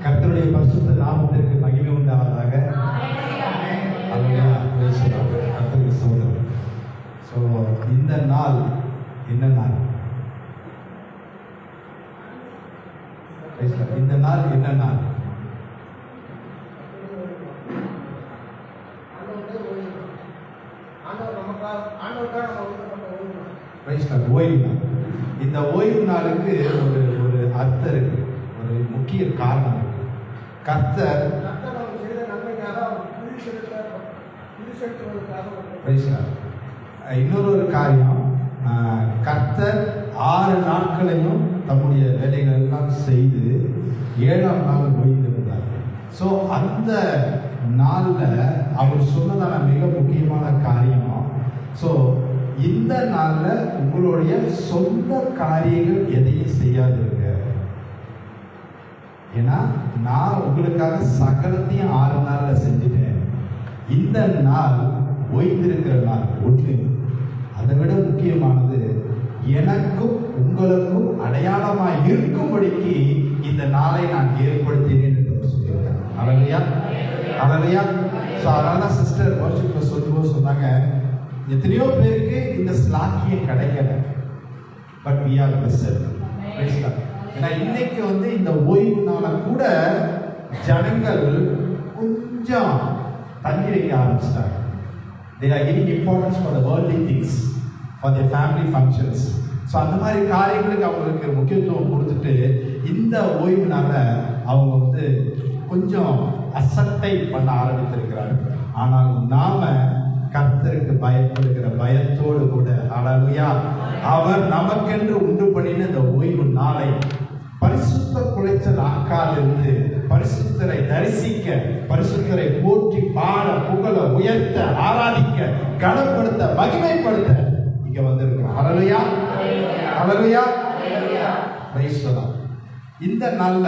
கர்த்தருடைய பரிசுத்த நாமத்திற்கு மகிமை உண்டாவதாக. கர்த்தருக்கு ஸ்தோத்திரம். ஸோ இந்த நாள் என்ன நாள்? இந்த நாள் என்ன நாள்? ஓய்வு நாள். இந்த ஓய்வு நாளுக்கு ஒரு அர்த்தம் இருக்கு, ஒரு முக்கிய காரணம் இருக்கு. கர்த்தர் இன்னொரு காரியம், கர்த்தர் 6 நாட்களையும் தம்முடைய வேலைகள் எல்லாம் செய்து 7ஆம் நாள் ஓய்ந்திருந்தார். ஸோ அந்த நாளில் அவர் சொன்னதான மிக முக்கியமான காரியம், ஸோ இந்த நாளில் உங்களுடைய சொந்த காரியங்கள் எதையும் செய்யாதிருங்க. ஏன்னா நான் உங்களுக்காக சகலத்தையும் 6 நாளில் செஞ்சுட்டேன். இந்த நாள் ஓய்ந்திருக்கிற நாள் ஒன்று. அதை விட முக்கியமானது, எனக்கும் உங்களுக்கும் அடையாளமாக இருக்கும்படிக்கு இந்த நாளை நான் ஏற்படுத்தினேன் என்று சொல்லியிருக்கேன். அல்லேலூயா, அல்லேலூயா. ஸோ அதனால தான் சிஸ்டர் வர்ஷிப்பில் சொல்லும்போது சொன்னாங்க, எத்தனையோ பேருக்கு இந்த ஸ்லாக்கியம் கிடைக்கல, பட் we are blessed. ஏன்னா இன்னைக்கு இந்த ஓய்வு நாளை கூட ஜனங்கள் கொஞ்சம் தள்ளி வைக்க ஆரம்பிச்சிட்டாங்க. They are giving importance for the worldly things, for their family functions. So அந்த மாதிரி காரியங்களுக்கு அவங்களுக்கு முக்கியத்துவம் கொடுத்துட்டு இந்த ஓய்வு நாளை அவங்க கொஞ்சம் அசட்டை பண்ண ஆரம்பித்திருக்கிறாங்க. ஆனால் நாம கர்த்தருக்கு பயப்படுகிற பயத்தோடு கூட, அல்லேலூயா, அவர் நமக்கென்று உண்டு பண்ணின இந்த ஓய்வு நாளை பரிசுத்த குலைச்சல் ஆக்காதிருந்து பரிசுத்தரை தரிசிக்க, பரிசுத்தரை போற்றி பாட, புகழ, உயர்த்த, ஆராதிக்க, கனப்படுத்த, மகிமைப்படுத்த இங்க வந்திருக்கிறோம். அல்லேலூயா, அல்லேலூயா, பிரைஸ் தி லார்ட். இந்த நாள்ல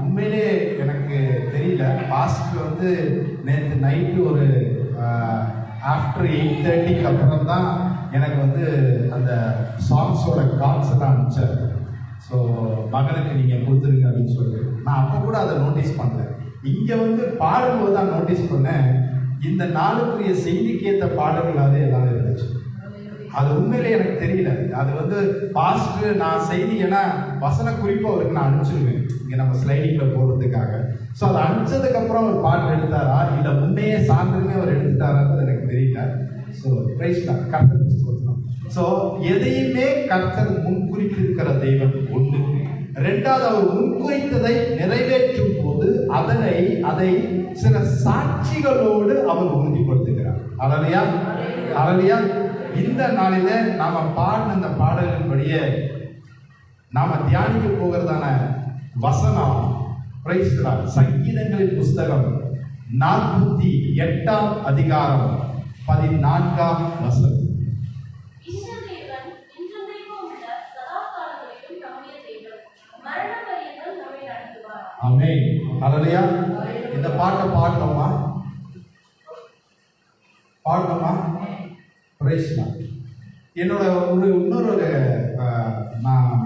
உண்மையிலே எனக்கு தெரியல, பாஸ்டர் நேற்று நைட்டு ஒரு ஆஃப்டர் 8:30க்கு அப்புறம் தான் எனக்கு அந்த சாங்ஸோட கார்ட்ஸ் எல்லாம் அனுப்பிச்சார். ஸோ மகனுக்கு நீங்கள் கொடுத்துருங்க அப்படின்னு சொல்லிட்டு நான் அப்போ கூட அதை நோட்டீஸ் பண்ணேன். இங்கே பாடும்போது தான் நோட்டீஸ் பண்ணேன், இந்த நாளுக்குரிய செய்திக்கு ஏற்ற பாடல்களாகவே எல்லாம் இருந்துச்சு. அது உண்மையிலே எனக்கு தெரியல. அது பாஸ்டர் நான் செய்தி, ஏன்னா வசன குறிப்பு அவருக்கு நான் அனுப்பிச்சிருவேன் இங்கே நம்ம ஸ்லைடிங்கில் போடுறதுக்காக. ஸோ அதை அனுப்பிச்சதுக்கப்புறம் அவர் பாட்டு எடுத்தாரா இல்லை முன்னையே சான்றுமே அவர் எடுத்துட்டாரான்னு எனக்கு தெரியல. ஸோ பிரைஸ் தான், கர்த்தருக்கு ஸ்தோத்திரம். ஸோ எதையுமே கர்த்தர் முன்குறித்திருக்கிற தெய்வம் ஒன்று. 2வது, அவர் முன்குறித்ததை நிறைவேற்றும் போது அதை சில சாட்சிகளோடு அவர் உறுதிப்படுத்துகிறார். அல்லேலூயா, அல்லேலூயா. இந்த நாளில நாம பாடின இந்த பாடலின்படியே நாம தியானிக்க போகிறதான வசனம், பிரைஸ் தி லார்ட், சங்கீதங்களின் புஸ்தகம் 48ஆம் அதிகாரம் 14ஆம் வசனம். ஆமென், அல்லேலூயா. இந்த பாட்டை பாடணுமா? Price the Lord. என்னோட இன்னொரு நான்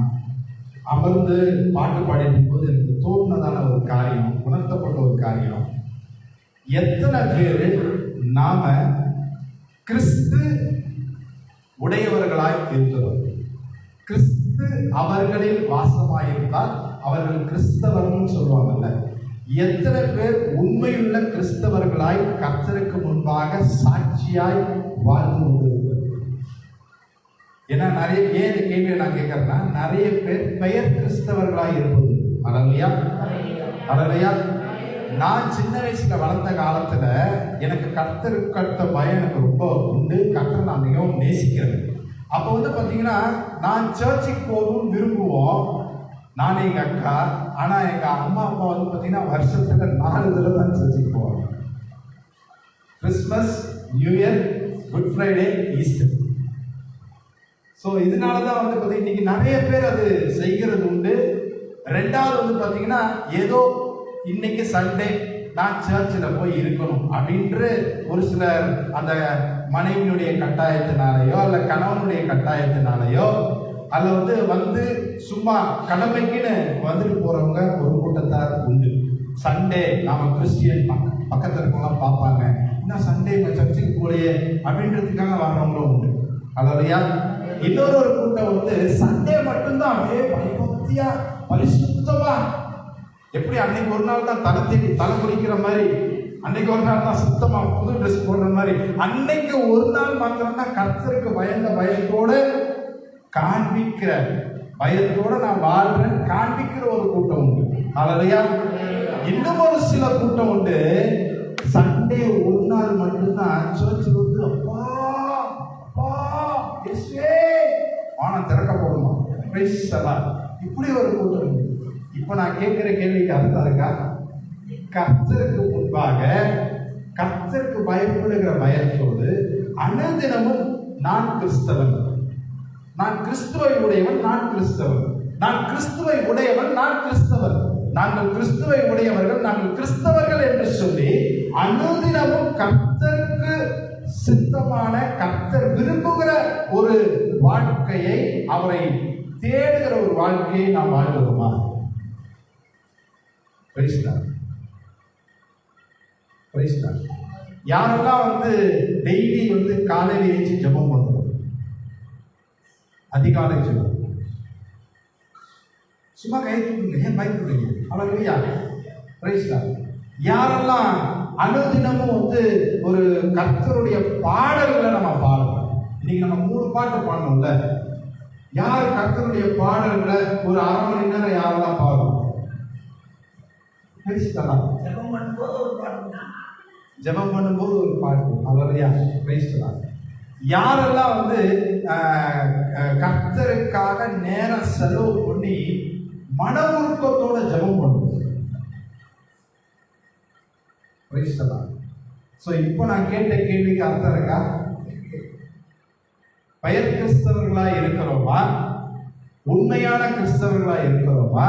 அமர்ந்து பாட்டு பாடிட்டு போது எனக்கு தோணுனதான ஒரு காரியம், உணர்த்தப்பட்ட ஒரு காரியம், எத்தனை பேர் நாம கிறிஸ்து உடையவர்களாய் இருக்கிறோம். கிறிஸ்து அவர்களில் வாசமாயிருந்தால் அவர்கள் கிறிஸ்தவர்கள் சொல்லுவாங்கல்ல. எத்தனை பேர் உண்மையுள்ள கிறிஸ்தவர்களாய் கர்த்தருக்கு முன்பாக சாட்சியாய் வாழ்ந்து கொண்டிருக்கிறார்? ஏன்னா நிறைய ஏன் கேள்வியை நான் கேட்கறேன்னா, நிறைய பேர் பெயர் கிறிஸ்தவர்களாய் இருப்பது. அல்லேலூயா, அல்லேலூயா. நான் சின்ன வயசுல வளர்ந்த காலத்துல எனக்கு கர்த்தருக்கு அடுத்த பயம் எனக்கு ரொம்ப உண்டு. கர்த்தரை நான் மிகவும் நேசிக்கிறேன். அப்போ பார்த்தீங்கன்னா நான் சர்ச்சுக்கு போகணும்னு விரும்புவோம், நான் எங்க அக்கா. ஆனா எங்க அம்மா அப்பா பார்த்தீங்கன்னா வருஷத்துல 4 தடவை தான் சர்ச்சுக்கு போவாங்க. Christmas, new year, good Friday, Easter. So இதனால தான் இன்னைக்கு நிறைய பேர் அது செய்கிறது உண்டு. 2வது பார்த்தீங்கன்னா ஏதோ இன்னைக்கு சண்டே நான் சர்ச்சில் போய் இருக்கணும் அப்படின்ற ஒரு சிலர் அந்த மனைவியினுடைய கட்டாயத்தினாலேயோ அல்ல கணவனுடைய கட்டாயத்தினாலேயோ அல்ல வந்து சும்மா கடமைக்குன்னு வந்துட்டு போறவங்க ஒரு கூட்டத்தார் உண்டு. சண்டே நாம கிறிஸ்டியன் பக்கத்துல இருக்கவங்களாம் பார்ப்பாங்க, இன்னும் சண்டே சர்ச்சுக்கு போலையே அப்படின்றதுக்காக வர்றவங்களும் உண்டு. அல்லையா? இன்னொரு கூட்டம் வந்து சண்டே மட்டும்தான் அப்படியே பயபக்தியா பரிசுத்தமா, எப்படி அன்னைக்கு ஒரு நாள் தான் தலை குளிக்கிற மாதிரி, அன்னைக்கு ஒரு நாள் தான் சுத்தமா புது ட்ரெஸ் போடுற மாதிரி, அன்னைக்கு ஒரு நாள் மாத்திரம் தான் கர்த்தருக்கு பயத்தோட காண்பிக்கிற, பயத்தோட நான் வாழ்றேன் காண்பிக்கிற ஒரு கூட்டம் உண்டு. அல்லையா? இன்னும் ஒரு சில கூட்டம் உண்டு, சண்டே ஒரு நாள் மட்டும்தான் சர்ச்சில் வந்து அப்பா அப்பா வானம் திறக்க போடுமா, இப்படி ஒரு கூட்டம் உண்டு. இப்ப நான் கேட்கிற கேள்விக்கு அர்த்தம் இருக்கா? கர்த்தருக்கு முன்பாக கர்த்தருக்கு பயப்படுகிற பயத்தோடு அனுதினமும் நான் கிறிஸ்தவன், நான் கிறிஸ்துவை உடையவன், நான் கிறிஸ்தவன், நான் கிறிஸ்துவை உடையவன், நான் கிறிஸ்தவன், நாங்கள் கிறிஸ்துவை உடையவர்கள், நாங்கள் கிறிஸ்தவர்கள் என்று சொல்லி அனுதினமும் கர்த்தருக்கு சித்தமான, கர்த்தர் விரும்புகிற ஒரு வாழ்க்கையை, அவரை தேடுகிற ஒரு வாழ்க்கையை நாம் வாழ்கிறோமா? யாரெல்லாம் வந்து டெய்லி வந்து காலையில் எழுச்சி ஜெபம் பண்ணுவோம், அதிகாலை ஜெபம், சும்மா கைத்துங்க, ஏன் பயப்படுறீங்க? அல்லேலூயா, பிரைஸ் தி லார்ட். யாரெல்லாம் அனுதினமும் வந்து ஒரு கர்த்தருடைய பாடல்களை நம்ம பாடுறோம். இன்னைக்கு நம்ம 3 பாட்டு பாடணும்ல, யார் கர்த்தருடைய பாடல்களை ஒரு 1/2 மணி நேரம் யாரெல்லாம் பாடுறோம்? ஜெபம் பண்ணும்போது ஒரு பாட்டு, அல்லேலூயா, பிரைஸ் தி லார்ட். யாரெல்லாம் வந்து கர்த்தருக்காக நேரம் செலவு பண்ணி மன உருக்கத்தோட ஜெபம் பண்ணுவோம். Price the Lord. சோ இப்போ நான் கேட்ட கேள்விக்கு அர்த்தம் இருக்கா? பெயர் கிறிஸ்தவர்களா இருக்கிறோமா, உண்மையான கிறிஸ்தவர்களா இருக்கிறோமா,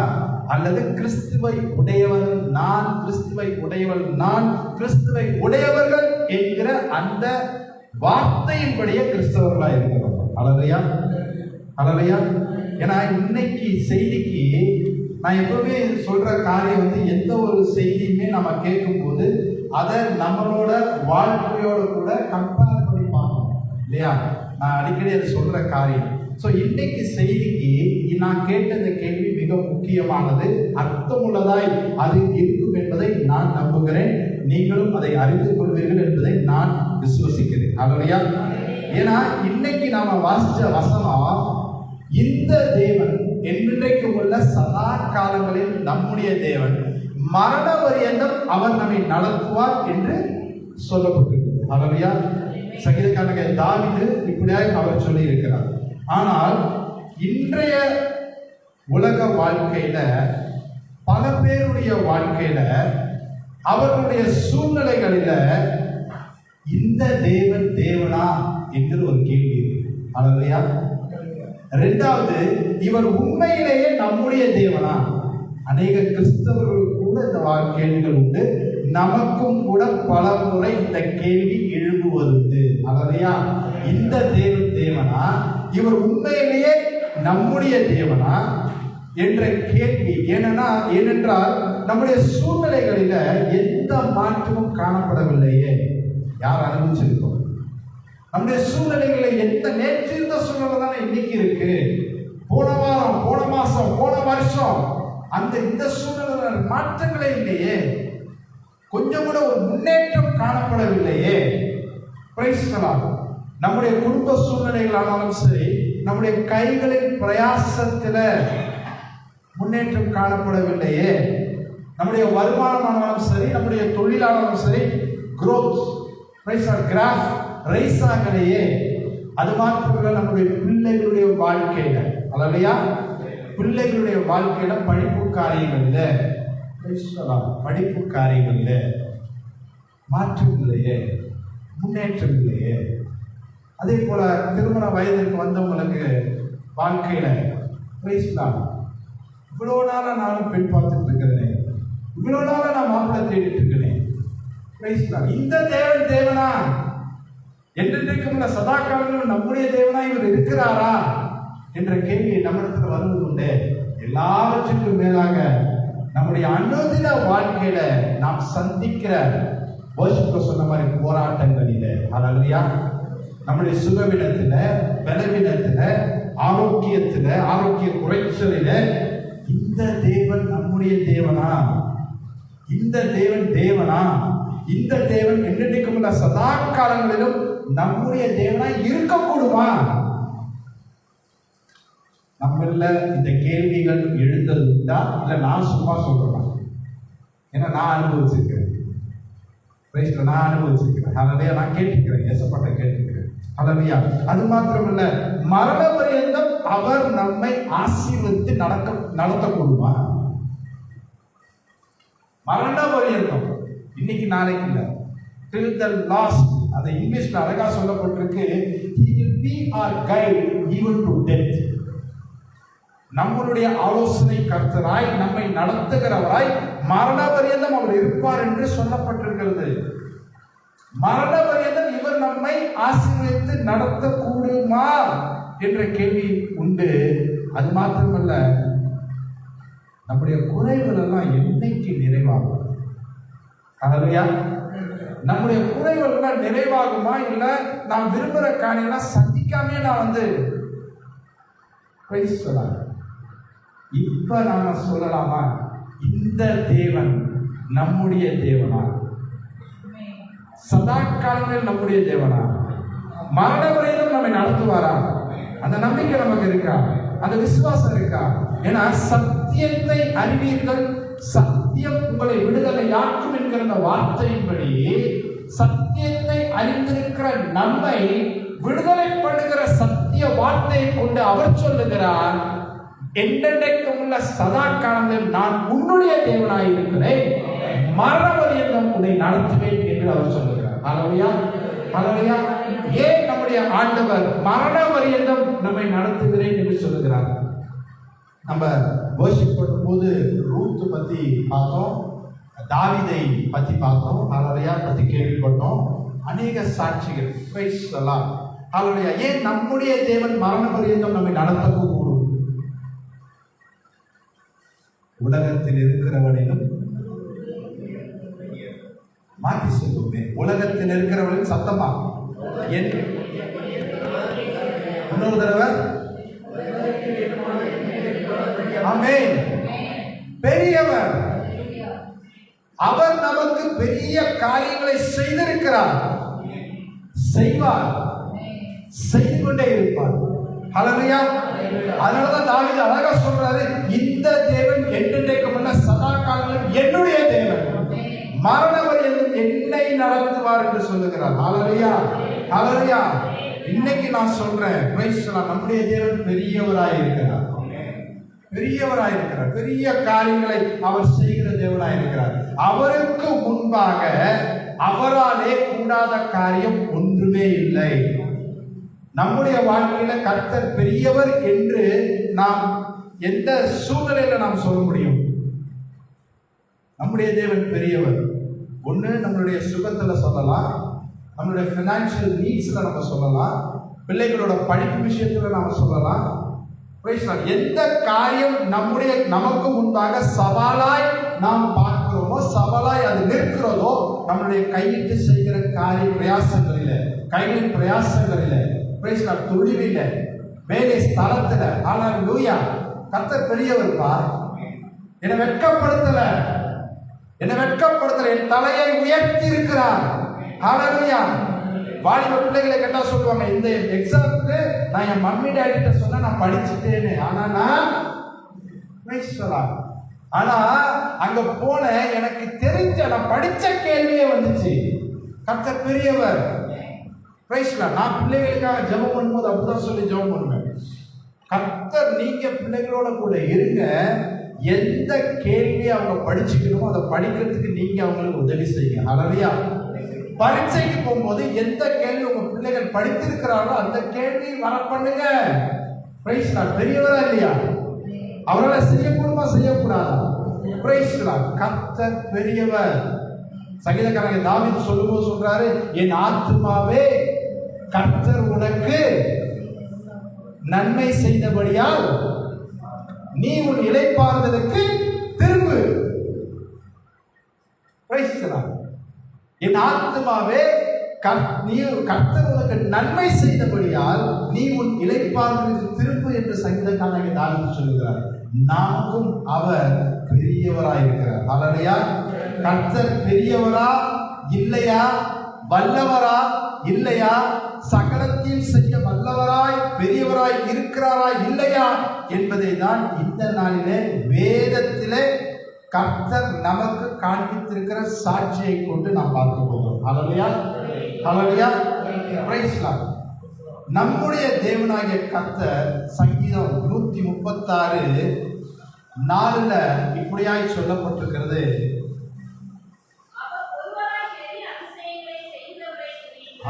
அல்லது கிறிஸ்துவை உடையவர்கள் நான், கிறிஸ்துவை உடையவள் நான், கிறிஸ்துவை உடையவர்கள் என்கிற அந்த வார்த்தையின்படியே கிறிஸ்தவர்களா இருக்கிறோம்? அல்லேலூயா, அல்லேலூயா. ஏன்னா இன்னைக்கு செய்திக்கு நான் எப்பவுமே சொல்ற காரியம் வந்து, எந்த ஒரு செய்தியுமே நம்ம கேட்கும் போது அதை நம்மளோட வாழ்க்கையோட கூட கம்பேர் பண்ணி பார்க்கணும் இல்லையா? நான் அடிக்கடி அதை சொல்ற காரியம். ஸோ இன்னைக்கு செய்திக்கு நான் கேட்ட இந்த கேள்வி மிக முக்கியமானது, அர்த்தமுள்ளதாய் அது இருக்கும் என்பதை நான் நம்புகிறேன். நீங்களும் அதை அறிந்து கொள்வீர்கள் என்பதை நான் விசுவசிக்கிறேன். அல்லேலூயா. ஏன்னா இன்னைக்கு நாம வாசிச்ச வசனம், இந்த தேவன் என்றைக்கு உள்ள சதா காலங்களில் நம்முடைய தேவன், மரண பரியந்தம் அவர் நம்மை நடத்துவார் என்று சொல்லப்பட்டிருக்கு. அல்லேலூயா. சங்கீதக்காரன் தாவீது இப்படியாக அவர் சொல்லி இருக்கிறார். ஆனால் இன்றைய உலக வாழ்க்கையில, பல பேருடைய வாழ்க்கையில, அவர்களுடைய சூழ்நிலைகளில இந்த தேவன் தேவனா என்கிற ஒரு கேள்வி இருக்கு. அல்லேலூயா. இரண்டாவது, இவர் உண்மையிலேயே நம்முடைய தேவனா? அநேக கிறிஸ்தவர்களுக்கு கூட இந்த கேள்விகள் உண்டு. நமக்கும் கூட பல முறை இந்த கேள்வி எழும்புவது. அல்லேலூயா. இந்த தேவன் தேவனா, இவர் உண்மையிலேயே நம்முடைய தேவனா என்ற கேள்வி. ஏனென்றால் நம்முடைய சூழ்நிலைகளில எந்த மாற்றமும் காணப்படவில்லையே. யார் அனுபவிச்சிருக்கோம்? நம்முடைய சூழ்நிலைகளில் எந்த நேற்று இருந்த சூழ்நிலை தானே இன்னைக்கு இருக்கு. போன வாரம், போன மாசம், போன வருஷம் இந்த சூழ்நிலை மாற்றங்களே இல்லையே. கொஞ்சம் கூட ஒரு முன்னேற்றம் காணப்படவில்லையே. Price the Lord. நம்முடைய குடும்ப சூழ்நிலைகளானாலும் சரி, நம்முடைய கைகளின் பிரயாசத்தில் முன்னேற்றம் காணப்படவில்லையே. நம்முடைய வருமானமானாலும் சரி, நம்முடைய தொழிலானாலும் சரி, growth, கிராஃப் ரைஸ் ஆகலையே. அது மாத்திரமல்ல, நம்முடைய பிள்ளைகளுடைய வாழ்க்கையில, அல்லேலூயா, பிள்ளைகளுடைய வாழ்க்கையில படிப்பு காரியங்கள்ல, படிப்பு காரியங்கள்ல மாற்றம் இல்லையே, முன்னேற்றம் இல்லையே. அதே போல திருமண வயதிற்கு வந்தவங்களுக்கு வாழ்க்கையில இவ்வளோ நாளா நானும் பெண் பார்த்துட்டு இருக்கிறேன், இவ்வளோ நாளா நான் மாப்பிள்ளை தேடிட்டு இருக்கிறேன். இந்த தேவன் தேவனா? என்றைக்கும் சதா காலங்களும் நம்முடைய தேவனா இவர் இருக்கிறாரா என்ற கேள்வி நம்மிடத்தில் வருவது உண்டு. எல்லாவற்றுக்கும் மேலாக நம்முடைய அனுதின வாழ்க்கையில நாம் சந்திக்கிற சொன்ன மாதிரி போராட்டங்களில, அல்லையா, நம்முடைய சுகவினத்துல, பலவீனத்துல, ஆரோக்கியத்துல, ஆரோக்கிய குறைச்சலில இந்த தேவன் நம்முடைய தேவனா? இந்த தேவன் தேவனா? இந்த தேவன் என்னைக்கும் உள்ள சதா காலங்களிலும் நம்முடைய தேவனா இருக்கக்கூடுமா? நம்மள இந்த கேள்விகள் எழுந்தது உண்டா? இல்ல நான் சும்மா சொல்றேன்? ஏன்னா நான் அனுபவிச்சிருக்கிறேன், நான் அனுபவிச்சிருக்கிறேன். அல்லையா, நான் கேட்டிருக்கிறேன், ஏசப்பட்ட கேட்டிருக்கிறேன். அல்லையா, அது மாத்திரமல்ல, மரண பரியந்தம் அவர் நம்மை ஆசீர்வதித்து நடத்தக்கூடுமா? மரண பரியந்தம், இன்னைக்கு நாளைக்கு இல்ல, till the last. அது இங்கிலீஷ்ல அழகா சொல்லப்பட்டிருக்கு, he will be our guide even to death. நம்மளுடைய ஆலோசனை கர்த்தராய், நம்மை நடத்துகிறவராய் மரண பரியந்தம் அவர் இருப்பார் என்று சொல்லப்பட்டிருக்கிறது. மரண பரியந்தம் இவர் நம்மை ஆசீர்வதித்து நடத்தக்கூடுமா என்ற கேள்வி உண்டு. அது மாத்திரமல்ல, நம்முடைய குறைகள் எல்லாம் என்னைக்கு நிறைவாகும்? அல்லையா, நம்முடைய குறைகள் எல்லாம் நிறைவாகுமா? இல்ல நான் விரும்புகிற காரியெல்லாம் சந்திக்காமே நான் சொல்லலாம். இப்ப நாம சொல்லலாமா, இந்த தேவன் நம்முடைய தேவனா? சதா காலங்களில் நம்முடைய தேவனா? மரண வரையிலும் நம்மை நடத்துவாரா? அந்த நம்பிக்கை நமக்கு இருக்கா? அந்த விசுவாசம் இருக்கா? ஏன்னா சத்தியத்தை அறிவீர்கள், சத்தியம் உங்களை விடுதலையாக்கும் என்கிற அந்த வார்த்தையின்படி சத்தியத்தை அறிந்திருக்கிற நம்மை விடுதலை பண்ணுகிற சத்திய வார்த்தையை கொண்டு அவர் சொல்லுகிறார், என்றென்றைக்கும் உள்ள சதா காலங்களில் நான் உன்னுடைய தேவனாய் இருக்கிறேன், மரண பரியந்தம் உன்னை நடத்துவேன் என்று அவர் சொல்லுகிறார். அல்லேலூயா, அல்லேலூயா. ஏன் நம்முடைய ஆண்டவர் மரண பரியந்தம் நம்மை நடத்துகிறேன் என்று சொல்லுகிறார்? நம்ம வர்ஷிப் பண்ணும்போது ரூத் பத்தி பார்த்தோம், தாவீதை பத்தி பார்த்தோம், அல்லேலூயா, பத்தி கேள்விப்பட்டோம். அநேக சாட்சிகள், பிரைஸ் தி லார்ட், அல்லேலூயா. ஏன் நம்முடைய தேவன் மரண பரியந்தம் நம்மை நடத்தக்கூடும்? உலகத்தில் இருக்கிறவனிலும் மாற்றி சொல்லுமே, உலகத்தில் இருக்கிறவனிலும் சத்தமா இன்னொரு தடவை ஆமென். பெரியவர், அவர் நமக்கு பெரிய காரியங்களை செய்திருக்கிறார், செய்வார், செய்து கொண்டே இருப்பார். ஹல்லேலூயா. அதனாலதான் தாவீது அழகா சொல்றாரு, இந்த தேவன் என்றென்றைக்கும் உள்ள சதா காலங்களில் என்னுடைய தேவன், மரண பரியந்தம் என்னை நடத்துவார் என்று சொல்லுகிறார். ஹல்லேலூயா, ஹல்லேலூயா. இன்னைக்கு நான் சொல்றேன், பிரைஸ் தி லார்ட், நம்முடைய தேவன் பெரியவராய் இருக்கிறார், பெரியவராய் இருக்கிறார், பெரிய காரியங்களை அவர் செய்கிற தேவனாய் இருக்கிறார். அவருக்கு முன்பாக அவராலே கூடாத காரியம் ஒன்றுமே இல்லை. நம்முடைய வாழ்க்கையில கர்த்தர் பெரியவர் என்று நாம் எந்த சூழ்நிலையில நாம் சொல்ல முடியும்? நம்முடைய தேவன் பெரியவர். ஒன்று நம்மளுடைய சுகத்துல சொல்லலாம், நம்மளுடைய பினான்சியல் நீட்ஸ்ல நம்ம சொல்லலாம், பிள்ளைகளோட படிப்பு விஷயத்துல நாம சொல்லலாம். எந்த காரியம் நமக்கு முன்பாக சவாலாய் நாம் பார்க்கிறோமோ, சவாலாய் அது நிற்கிறதோ, நம்மளுடைய கையிட்டு செய்கிற காரிய பிரயாசங்களில, கைகளின் பிரயாசங்களில, தொழிலில, வேலை ஸ்தலத்துல, ஹல்லேலூயா, கர்த்தர் பெரியவர்ப்பா. என்னை வெட்கப்படுத்தல, என் தலையை உயர்த்தி இருக்கிறார். ஹல்லேலூயா. வாலிப பிள்ளைகளை கேட்டா சொல்லுவாங்க, இந்த எக்ஸாமுக்கு நான் என் மம்மி டாடிட்ட சொன்னா நான் படிச்சுட்டேன்னு. ஆனா அங்க போன எனக்கு தெரிஞ்ச நான் படிச்ச கேள்வியே வந்துச்சு, கர்த்தர் பெரியவர். நான் பிள்ளைகளுக்காக ஜெபம் பண்ணும்போது அப்படிதான் சொல்லி ஜெபம் பண்ணுவேன், கர்த்தர் நீங்க பிள்ளைகளோட கூட இருங்க, எந்த கேள்வி அவங்க படிச்சுக்கணுமோ அதை படிக்கிறதுக்கு நீங்க அவங்களுக்கு உதவி செய்யுங்க. ஹல்லேலூயா. பரீட்சைக்கு போகும்போது எந்த கேள்வி உங்க பிள்ளைகள் படித்திருக்கிறார்களோ அந்த கேள்வி வர பண்ணுங்க. Praise the Lord. பெரியவரா இல்லையா? அவரால் செய்யக்கூடுமா செய்யக்கூடாதா? Praise the Lord. கர்த்தர் பெரியவர். சங்கீதக்காரன் தாவீது சொல்லும்போது சொல்றாரு, என் ஆத்துமாவே கர்த்தர் உனக்கு நன்மை செய்தபடியால் நீ உன் இளைப்பாறுதலுக்கு திரும்பு. என் ஆத்துமாவே, கர்த்தர் உனக்கு நன்மை செய்தபடியால் நீ உன் இளைப்பாறுதலுக்கு திரும்பு என்று சங்கீதக்காரனாகிய தாவீது சொல்கிறார். நமக்கும் அவர் பெரியவராயிருக்கிறார். அல்லேலூயா. கர்த்தர் பெரியவரா இல்லையா, வல்லவரா இல்லையா, சகலத்தையும் செய்ய வல்லவராய் பெரியவராய் இருக்கிறாரா இல்லையா என்பதை தான் இந்த நாளிலே வேதத்திலே கர்த்தர் நமக்கு காண்பித்திருக்கிற சாட்சியை கொண்டு நாம் பார்க்க போகிறோம். அல்லேலூயா, அல்லேலூயா, பிரைஸ் லார்ட். நம்முடைய தேவனாகிய கர்த்தர் சங்கீதம் 136:4 இப்படியாய் சொல்லப்பட்டிருக்கிறது.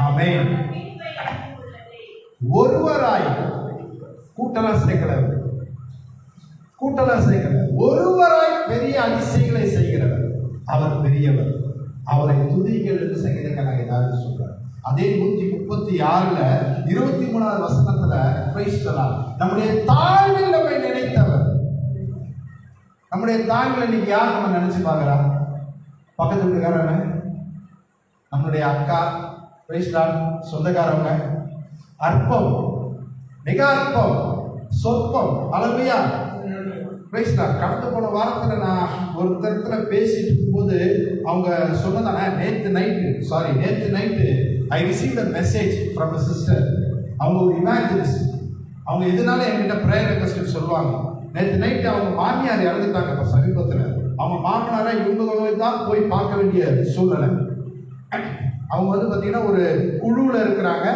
ஆமென். ஒருவராய் கூட்டலாம் சேர்க்கிறவர், ஒருவராய் பெரிய அதிசயங்களை செய்கிறவர், அவர் பெரியவர், அவரை துதிகள் என்று சங்கீதக்காரனாகிய தாவீது சொல்றார். அதே 136:23 பிரைஸ் சொல்லலாம். நம்முடைய தாழ்வில் நம்மை நினைத்தவர். நம்முடைய தாழ்வில் இன்னைக்கு யார் நம்ம நினைச்சு பார்க்கிறா? பக்கத்து வீட்டுக்காரங்க, நம்முடைய அக்கா, பிரைஸ் லார்ட், சொந்தக்காரவங்க. அற்பம், மிக அற்பம், சொற்பம். அல்லேலூயா, பிரைஸ் லார்ட். கடந்து போன வாரத்தில் நான் ஒரு தரத்துல பேசிட்டு இருக்கும்போது அவங்க சொன்னதானே, நேற்று night I received a message from a sister. அவங்க ஒரு இமேஜினிஸ்ட். அவங்க எதனால என்கிட்ட ப்ரேயர் ரெக்வெஸ்ட் சொல்லுவாங்க. நேற்று நைட்டு அவங்க மாமியார் இறந்துட்டாங்க. இப்போ சமீபத்தில் அவங்க மாமனாரை இவங்க தான் போய் பார்க்க வேண்டிய சூழ்நிலை. அவங்க பார்த்தீங்கன்னா ஒரு குழுவில் இருக்கிறாங்க.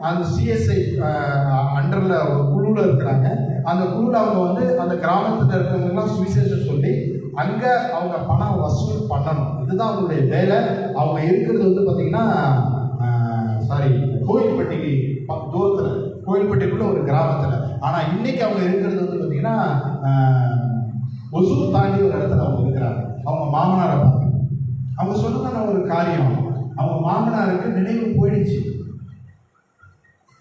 அந்த சிஎஸ்ஐ அண்டரில் ஒரு குழுவில் இருக்கிறாங்க. அந்த குழுவில் அவங்க அந்த கிராமத்தில் இருக்கிறவங்கலாம் சுவிசேஷம் சொல்லி அங்கே அவங்க பணம் வசூல் பண்ணணும். இதுதான் அவங்களுடைய வேலை. அவங்க இருக்கிறது பார்த்தீங்கன்னா கோயில்பட்டிக்கு தூரத்தில், கோயில்பட்டிக்குள்ள ஒரு கிராமத்தில். ஆனால் இன்னைக்கு அவங்க இருக்கிறது பார்த்தீங்கன்னா ஒசூர் தாண்டி ஒரு இடத்துல அவங்க இருக்கிறாங்க. அவங்க மாமனாரை பார்த்து அவங்க சொன்னதான ஒரு காரியம், அவங்க மாமனாருக்கு நினைவு போயிடுச்சு.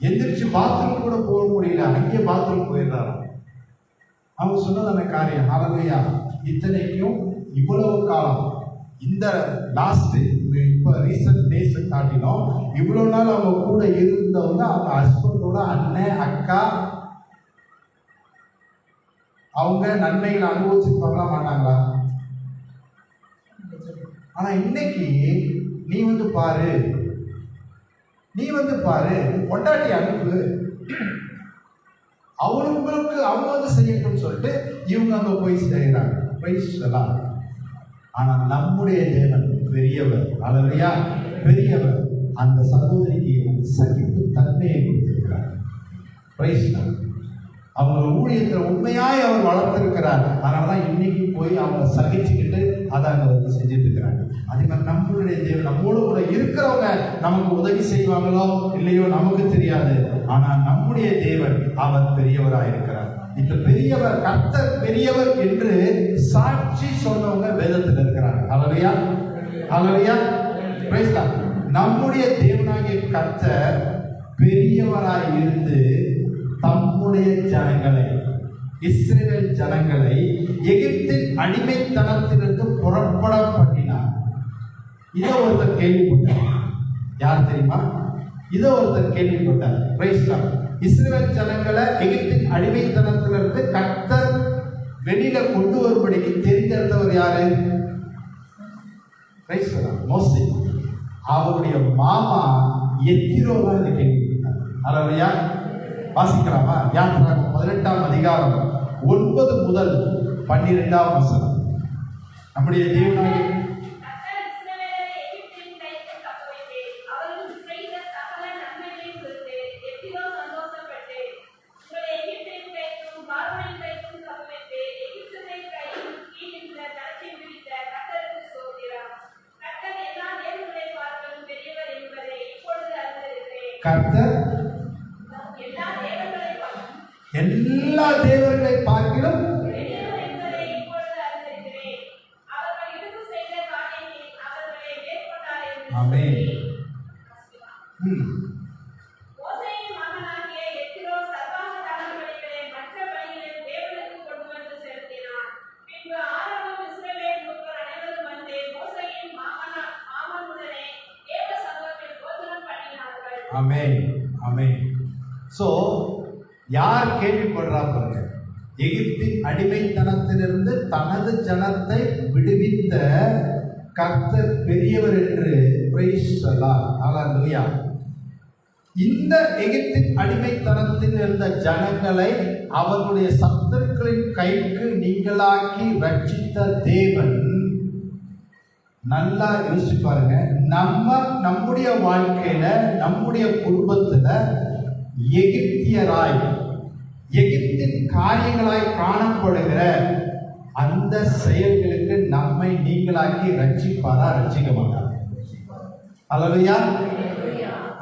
எந்திரிச்சு பாத்ரூம் கூட போக முடியல, அங்கேயே பாத்ரூம் போயிடுறாரு. அவங்க சொன்னதான காரியம். அல்லேலூயா. இத்தனைக்கும் இவ்வளவு காலம், இந்த லாஸ்ட் இப்போ ரீசன்ட் டேஸ் காட்டினோம், இவ்வளோ நாள் அவங்க கூட இருந்தவங்க அவங்க ஹஸ்பண்டோட அண்ணன், அக்கா, அவங்க நன்மைகளை அனுபவிச்சுருப்பாங்களா மாட்டாங்களா? ஆனா இன்னைக்கு நீ பாரு, கொண்டாட்டி அனுப்பு, அவங்களுக்கு அவங்க செய்யட்டும் சொல்லிட்டு இவங்க அங்க போய் செய்யறாங்க. ஆனா நம்முடைய தேவன் பெரியவர். அல்லேலூயா, பெரியவர். அந்த சகோதரிக்கு சகிப்பு தன்மையை கொடுத்திருக்கிறார். அவங்க ஊழியத்தில் உண்மையாய் அவர் வளர்த்திருக்கிறார். அதனாலதான் இன்னைக்கு போய் அவங்க சகிச்சுக்கிட்டு அதை அங்க செஞ்சுட்டு இருக்கிறாங்க. அதே மாதிரி நம்மளுடைய தேவன் நம்மோடு கூட இருக்கிறவங்க நமக்கு உதவி செய்வாங்களோ இல்லையோ நமக்கு தெரியாது. ஆனா நம்முடைய தேவன் அவர் பெரியவராக இருக்கிறார். இந்த பெரியவர், கர்த்தர் பெரியவர் என்று சாட்சி சொன்னவங்க வேதத்தில் இருக்கிறாங்க. அல்லேலூயா, அல்லேலூயா, பிரைஸ் தி லார்ட். நம்முடைய தேவனாகிய கர்த்தர் பெரியவராய் இருந்து தம்முடைய ஜனங்களை, இஸ்ரவேல் ஜனங்களை எகிப்தின் அடிமைத்தனத்திலிருந்து புறப்பட பண்ணினார். இதை ஒருத்தர் கேள்விப்பட்டார். யார் தெரியுமா? இதை ஒருத்தர் கேள்விப்பட்டார். Price the Lord. இஸ்ரவேல் ஜனங்களை எகிப்தின் அடிமைத்தனத்திலிருந்து கர்த்தர் வெளியில கொண்டு வரும்படிக்கு தெரிந்தவர் யாரு? Price the Lord. மோசே. அவருடைய மாமா எத்திரோ தான் இதை கேள்விப்பட்டார். அல்லேலூயா. வாசிக்கலாமா? யாத்திராகமம் 18:9 முதல் 12 நம்முடைய தேவனாகிய கர்த்தர் எல்லா தேவர்களை பார்க்கிலும் ஆமென். ஆமென், ஆமென். சோ யார் கேள்விப்படுறா பாருங்க, எகிப்தின் அடிமைத்தனத்திலிருந்து தனது ஜனத்தை விடுவித்த கர்த்தர் பெரியவர் என்று பிரைஸ் சொல்லலாம். ஹல்லேலூயா. இந்த எகிப்தின் அடிமைத்தனத்தில் இருந்த ஜனங்களை அவர்களுடைய சத்துருக்களின் கைக்கு நீங்களாக்கி ரட்சித்த தேவன், நல்லா யோசிச்சு பாருங்க, நம்முடைய வாழ்க்கையில நம்முடைய குடும்பத்துல எகிப்தியராய் எகிப்தின் காரியங்களாய் காணப்படுகிற அந்த செயல்களுக்கு நம்மை நீங்களாக்கி ரட்சிப்பாரா? ரட்சிக்க மாட்டார். ஹல்லேலூயா.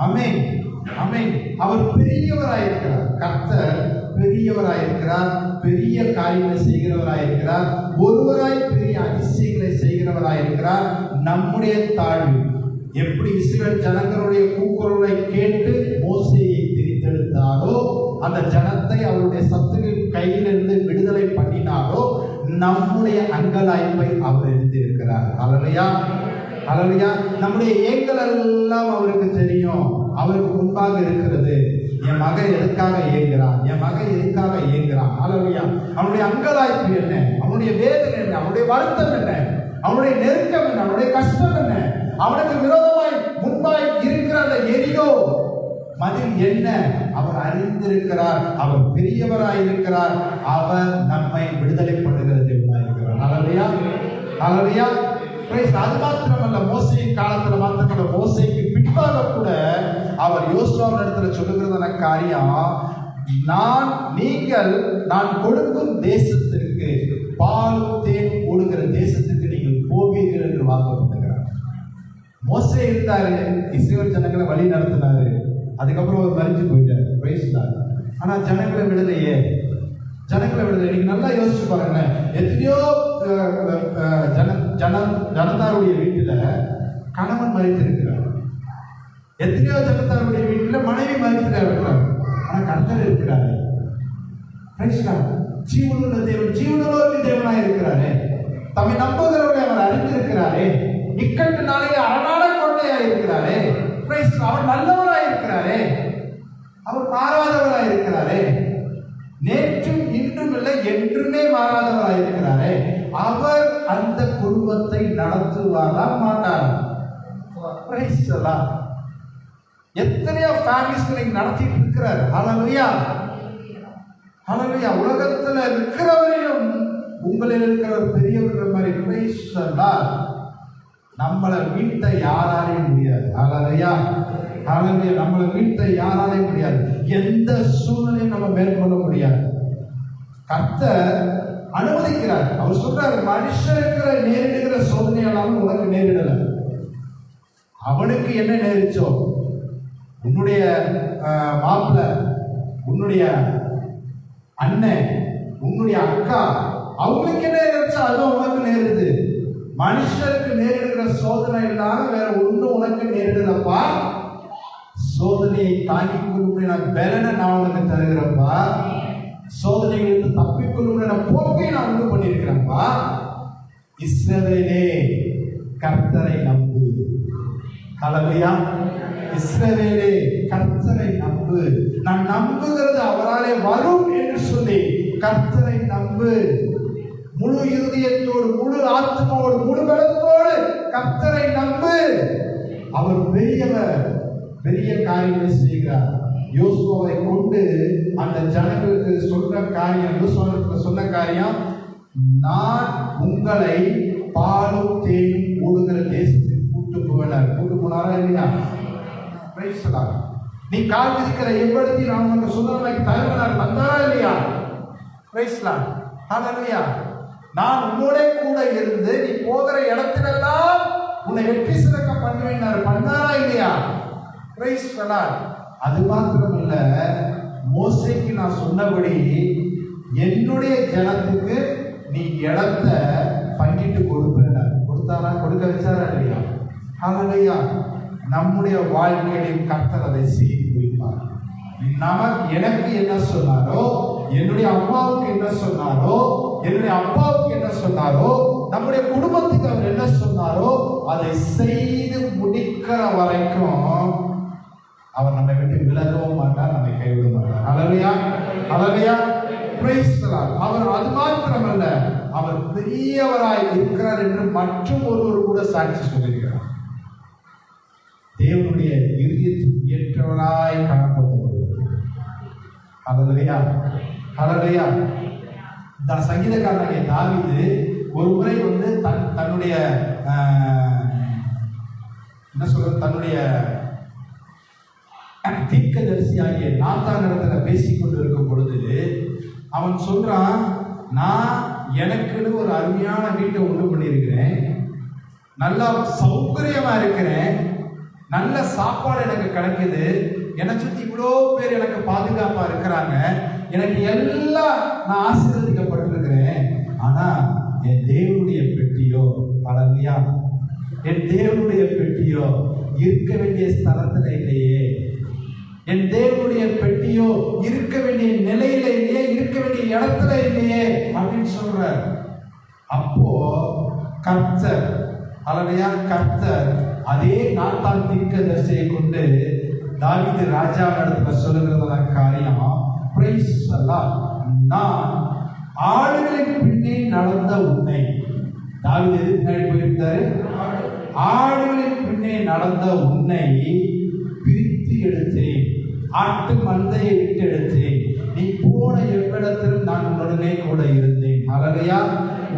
ஆமென், ஆமென். அவர் பெரியவராயிருக்கிறார். கர்த்தர் பெரியவராயிருக்கிறார், பெரிய காரியங்களை செய்கிறவராயிருக்கிறார், ஒருவராய் பெரிய அதிசயங்களை செய்கிறவராயிருக்கிறார். நம்முடைய தாழ்வு எப்படி இஸ்ரவேல் ஜனங்களுடைய கூக்குரலை கேட்டு மோசேயை பிரித்தெடுத்தாரோ, அந்த ஜனத்தை அவருடைய சத்துருவின் கையிலிருந்து விடுதலை பண்ணினாரோ, நம்முடைய அங்கலாய்ப்பை அவர் எழுதியிருக்கிறார். ஹல்லேலூயா, ஹல்லேலூயா. நம்முடைய ஏங்கல் எல்லாம் அவருக்கு தெரியும். அவருக்கு முன்பாக இருக்கிறது, என் மகன் எதுக்காக ஏங்குறான், என் மகன் எதுக்காக ஏங்குறான். ஹல்லேலூயா. அவனுடைய அங்கலாய்ப்பு என்ன, அவனுடைய வேதனை என்ன, அவனுடைய வருத்தம் என்ன, அவனுடைய நெருக்கம் என்ன, அவனுடைய கஷ்டம் என்ன, அவனுக்கு விரோதமாய் முன்பாய் இருக்கிற அந்த எரியோ மதில் என்ன, அவர் அறிந்திருக்கிறார். அவர் பெரியவராய் இருக்கிறார். அவர் நம்மை விடுதலை பண்ணுகிற தேவனாய் இருக்கிறார். ஹல்லேலூயா, ஹல்லேலூயா. அது மாத்திரமல்ல, மோசேயின் காலத்துல மாத்திரமல்ல, மோசேக்கு பின்பாக கூட அவர் யோசுவாவின் இடத்துல சொல்லுகிறதான காரியம், நான் கொடுக்கும் தேசத்திற்கு, பால் தேன் ஓடுகிற தேசத்துக்கு நீங்கள் போவீர்கள் என்று வாக்குறுத்துகிறார். மோசே இருந்தாரு, இஸ்ரவேல் ஜனங்களை வழி நடத்தினாரு. அதுக்கப்புறம் அவர் மறிஞ்சு போயிட்டாரு, பேசினார். ஆனா ஜனங்களை விடலையே, ஜனங்களை விடலை. நீங்க நல்லா யோசிச்சு பாருங்க, எத்தனையோ ஜனதாருடைய வீட்டுல கணவன் மறித்திருக்கிறார், எத்தனையோ ஜனதாருடைய வீட்டுல மனைவி மறித்திருக்கிறார். ஆனா கர்த்தர் இருக்கிறாரு. ஜீவனுள்ள தேவன், ஜீவனுள்ள தேவனாய் இருக்கிறாரே, தம்மை நம்புகிறவரை அவர் அறிந்திருக்கிறாரே, இக்கட்டு நாளிலே அரணான கொண்டையாய் இருக்கிறாரே, அவர் நல்லவராய் இருக்கிறாரே, அவர் மாறாதவராய் இருக்கிறாரே, நேற்றும் இன்றும் இல்லை என்றுமே மாறாதவராய் இருக்கிறாரே, அவர் அந்த குடும்பத்தை நடத்துவாரா மாட்டாரா? எத்தனையோ ஃபேமிலிஸ் நடத்திட்டு இருக்கிறார். ஹல்லேலூயா, ஹல்லேலூயா. உலகத்துல இருக்கிறவரையும் உங்களில் இருக்கிறவர் பெரியவர்கள் மாதிரி நம்மளை வீட்டை யாராலையும் முடியாது. ஹல்லேலூயா, ஹல்லேலூயா. நம்மளை வீட்டை யாராலையும் முடியாது. எந்த சூழ்நிலையும் நம்ம மேற்கொள்ள முடியாது. கர்த்தர் அனுமதிக்கிறார். அவர் சொல்றாரு, மனுஷனுக்கு நேரிடுகிற சோதனையாலும் உனக்கு நேரிடல. அவனுக்கு என்ன நேரிச்சோ, உன்னுடைய மாப்பிள்ள, உன்னுடைய அண்ணன், உன்னுடைய அக்கா, அவங்களுக்கு என்ன நேரிச்சோ அதுவும் உனக்கு நேரிடுது. மனுஷனுக்கு நேரிடுகிற சோதனை இல்லாம வேற ஒன்றும் உனக்கு நேரிடுறப்பா. சோதனையை தாங்கிக் கொள்ளும் பலனை நான் உனக்கு தருகிறப்பா. சோதனைகளுக்கு தப்பிக்கொள்ளும் போக்கை நான் உண்டு பண்ணியிருக்கிறேன்ப்பா. இஸ்ரவேலே கர்த்தரை நம்பு. ஹல்லேலூயா. இஸ்ரவேலே கர்த்தரை நம்பு. நான் நம்புகிறது அவராலே வரும் என்று சொல்லி கர்த்தரை நம்பு. முழு இருதயத்தோடு, முழு ஆத்மாவோடு, முழு பலத்தோடு கர்த்தரை நம்பு. அவர் பெரியவர், பெரிய காரியங்களை செய்கிறார். யோசுவாவை கொண்டு அந்த ஜனங்களுக்கு சொல்ற காரியம், யோசுவாவுக்கு சொன்ன காரியம், நான் உங்களை பாலும் தேனும் ஓடுகிற தேசத்துக்கு கூட்டு போனார். கூட்டு போனாரா இல்லையா? நீ கால் விதிக்கிற எவ்வளவு நான் உனக்கு சொன்னவர்களுக்கு தலைவனார் வந்தாரா இல்லையா? ஹல்லேலூயா. நான் உன்னோட கூட இருந்து நீ போகிற இடத்திலெல்லாம் உன்னை வெற்றி சிறக்க பண்ணுவேன் பண்ணாரா இல்லையா? அது மாத்திரம் இல்ல, மோசேக்கு நான் சொன்னபடி என்னுடைய ஜனத்துக்கு நீ இடத்த பங்கிட்டு கொடுப்பேன். கொடுத்தாரா? கொடுக்க வச்சாரா இல்லையா? ஹல்லேலூயா. நம்முடைய வாழ்க்கையில் கர்த்தர் அதை செய்து வைப்பார். எனக்கு என்ன சொன்னாரோ, என்னுடைய அம்மாவுக்கு என்ன சொன்னாரோ, என்னுடைய அப்பாவுக்கு என்ன சொன்னாரோ, நம்முடைய குடும்பத்துக்கு அவர் என்ன சொன்னாரோ அதை செய்து முடிக்கிற வரைக்கும் அவர் நம்மை விட்டு விலகவும் மாட்டார், நம்மை கைவிட மாட்டார். ஹல்லேலூயா, ஹல்லேலூயா, பிரைஸ் தி லார்ட். அவர் அது மாத்திரமல்ல, அவர் பெரியவராய் இருக்கிறார் என்று மற்றும் ஒருவர் கூட சாட்சி சொல்லியிருக்கிறார். தேவனுடைய இருதயத்துக்கு ஏற்றவராய் காணப்பட்டவர். ஹல்லேலூயா, ஹல்லேலூயா. சங்கீதக்காரனாகிய தாவீது ஒரு முறை தன்னுடைய என்ன சொல்றது, தன்னுடைய தீர்க்கதரிசியாகிய நாத்தானிடத்துல பேசிக் கொண்டு இருக்கும் பொழுது அவன் சொல்றான், நான் எனக்குன்னு ஒரு அருமையான வீட்டை உண்டு பண்ணியிருக்கிறேன், நல்லா சௌகரியமா இருக்கிறேன், நல்ல சாப்பாடு எனக்கு கிடைக்குது, என்னை சுத்தி இவ்வளோ பேர் எனக்கு பாதுகாப்பா இருக்கிறாங்க, எனக்கு எல்லாம் நான் ஆசீர்வதிக்கப்பட்டிருக்கிறேன். ஆனா என் தேவனுடைய பெட்டியோ, ஹல்லேலூயா, என் தேவனுடைய பெட்டியோ இருக்க வேண்டிய ஸ்தலத்துல இல்லையே, என் தேவனுடைய பெட்டியோ இருக்க வேண்டிய நிலையில இல்லையே, இருக்க வேண்டிய இடத்துல இல்லையே அப்படின்னு சொல்ற. அப்போ கர்த்தர், ஹல்லேலூயா, கர்த்தர் அதே நாத்தான் தீர்க்கதரிசியை கொண்டு தாவீது ராஜா இடத்துல சொல்லுகிறதான காரியம், பிரைஸ் தி லார்ட், நான் ஆடுகளின் பின்னே நடந்த உன்னை, தாவீது எதுக்கு பின்னாடி போயிருந்தாரு? ஆடுகளின் பின்னே நடந்த உன்னை பிரித்து எடுத்தேன், ஆட்டு மந்தையை விட்டு எடுத்தேன், நீ போன எவ்விடத்திலும் நான் உன்னுடனே கூட இருந்தேன். ஹல்லேலூயா.